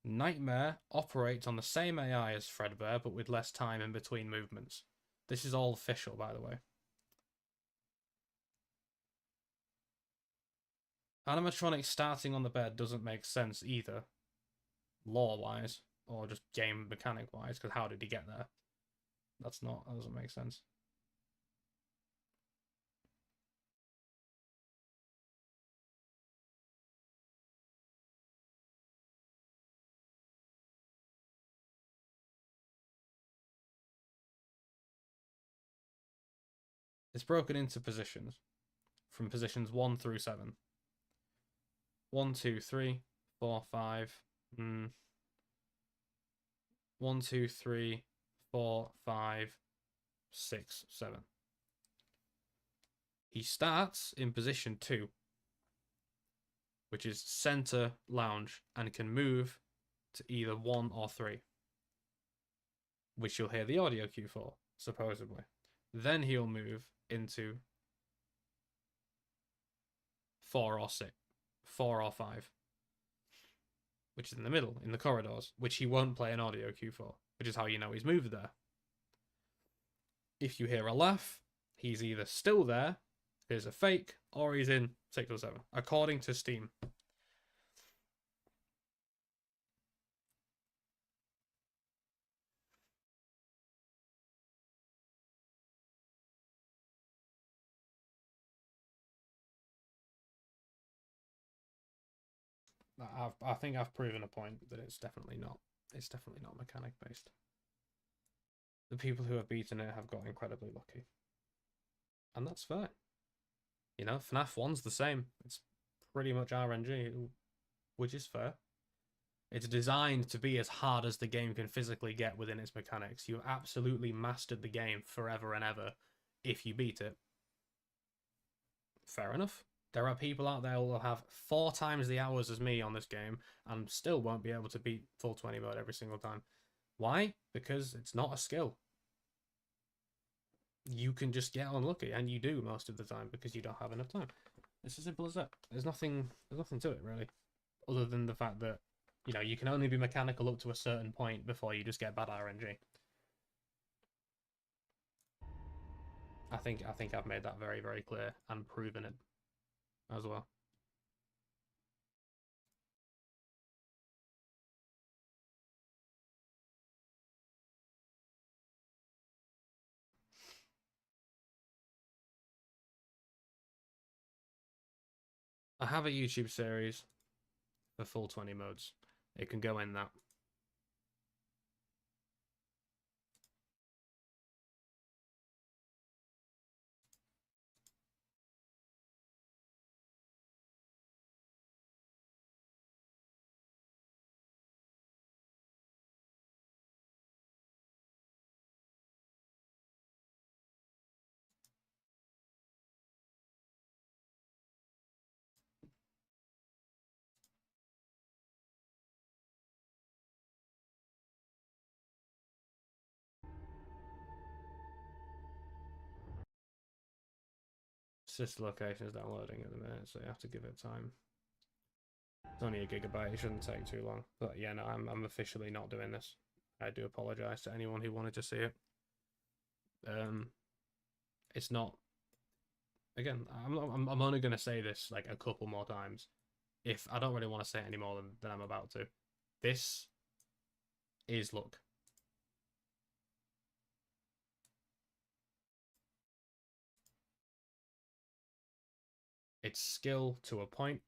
Nightmare operates on the same AI as Fredbear, but with less time in between movements. This is all official, by the way. Animatronic starting on the bed doesn't make sense either, lore-wise, or just game mechanic-wise, because how did he get there? That doesn't make sense. It's broken into positions, from positions 1 through 7. 1, 2, 3, 4, 5. 1, 2, 3, 4, 5, 6, 7. He starts in position 2, which is center lounge, and can move to either 1 or 3, which you'll hear the audio cue for, supposedly. Then he'll move into 4 or 6, 4 or 5, which is in the middle, in the corridors, which he won't play an audio cue for, which is how you know he's moved there. If you hear a laugh, he's either still there, here's a fake, or he's in 6 or 7, according to Steam. I think I've proven a point that it's definitely not. It's definitely not mechanic based. The people who have beaten it have got incredibly lucky, and that's fair. You know, FNAF 1's the same. It's pretty much RNG, which is fair. It's designed to be as hard as the game can physically get within its mechanics. You absolutely mastered the game forever and ever if you beat it. Fair enough. There are people out there who will have 4 times the hours as me on this game and still won't be able to beat full 20 mode every single time. Why? Because it's not a skill. You can just get unlucky, and you do most of the time because you don't have enough time. It's as simple as that. There's nothing to it really, other than the fact that you can only be mechanical up to a certain point before you just get bad RNG. I think I've made that very, very clear and proven it as well. I have a YouTube series for full 20 modes. It can go in that. Sister location is downloading at the minute, so you have to give it time. It's only a gigabyte. It shouldn't take too long. But yeah, no, I'm officially not doing this. I do apologize to anyone who wanted to see it. It's not. Again, I'm only gonna say this like a couple more times. If I don't really want to say it any more than I'm about to. This is luck. It's skill to a point,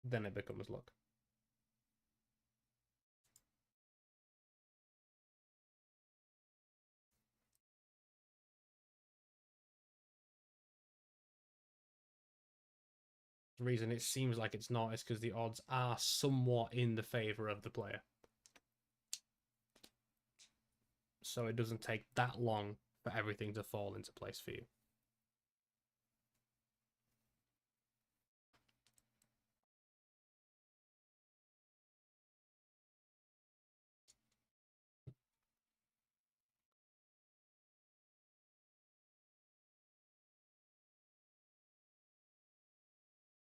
then it becomes luck. The reason it seems like it's not is because the odds are somewhat in the favor of the player. So it doesn't take that long for everything to fall into place for you.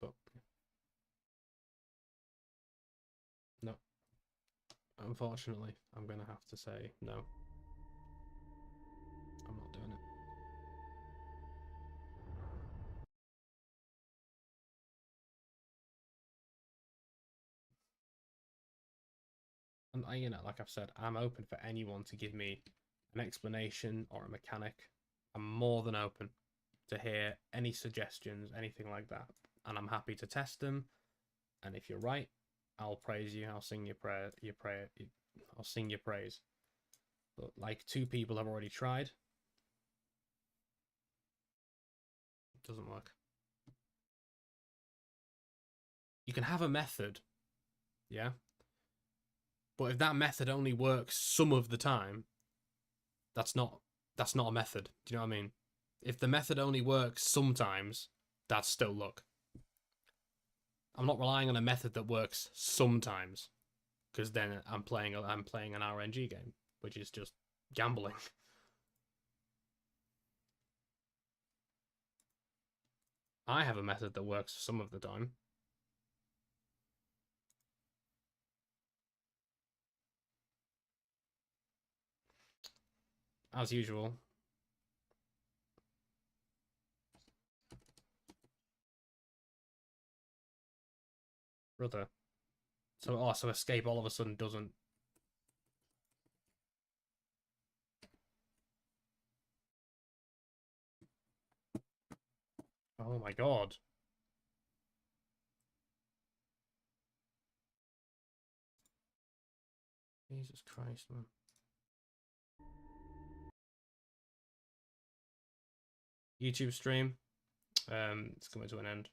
But no, unfortunately, I'm going to have to say no. I'm not doing it. And like I've said, I'm open for anyone to give me an explanation or a mechanic. I'm more than open to hear any suggestions, anything like that. And I'm happy to test them. And if you're right, I'll praise you. I'll sing your prayer. I'll sing your praise. But like 2 people have already tried. It doesn't work. You can have a method, yeah? But if that method only works some of the time, that's not a method. Do you know what I mean? If the method only works sometimes, that's still luck. I'm not relying on a method that works sometimes, because then I'm playing an RNG game, which is just gambling. I have a method that works some of the time. As usual. Brother. So escape all of a sudden doesn't. Oh my god. Jesus Christ, man. YouTube stream. It's coming to an end.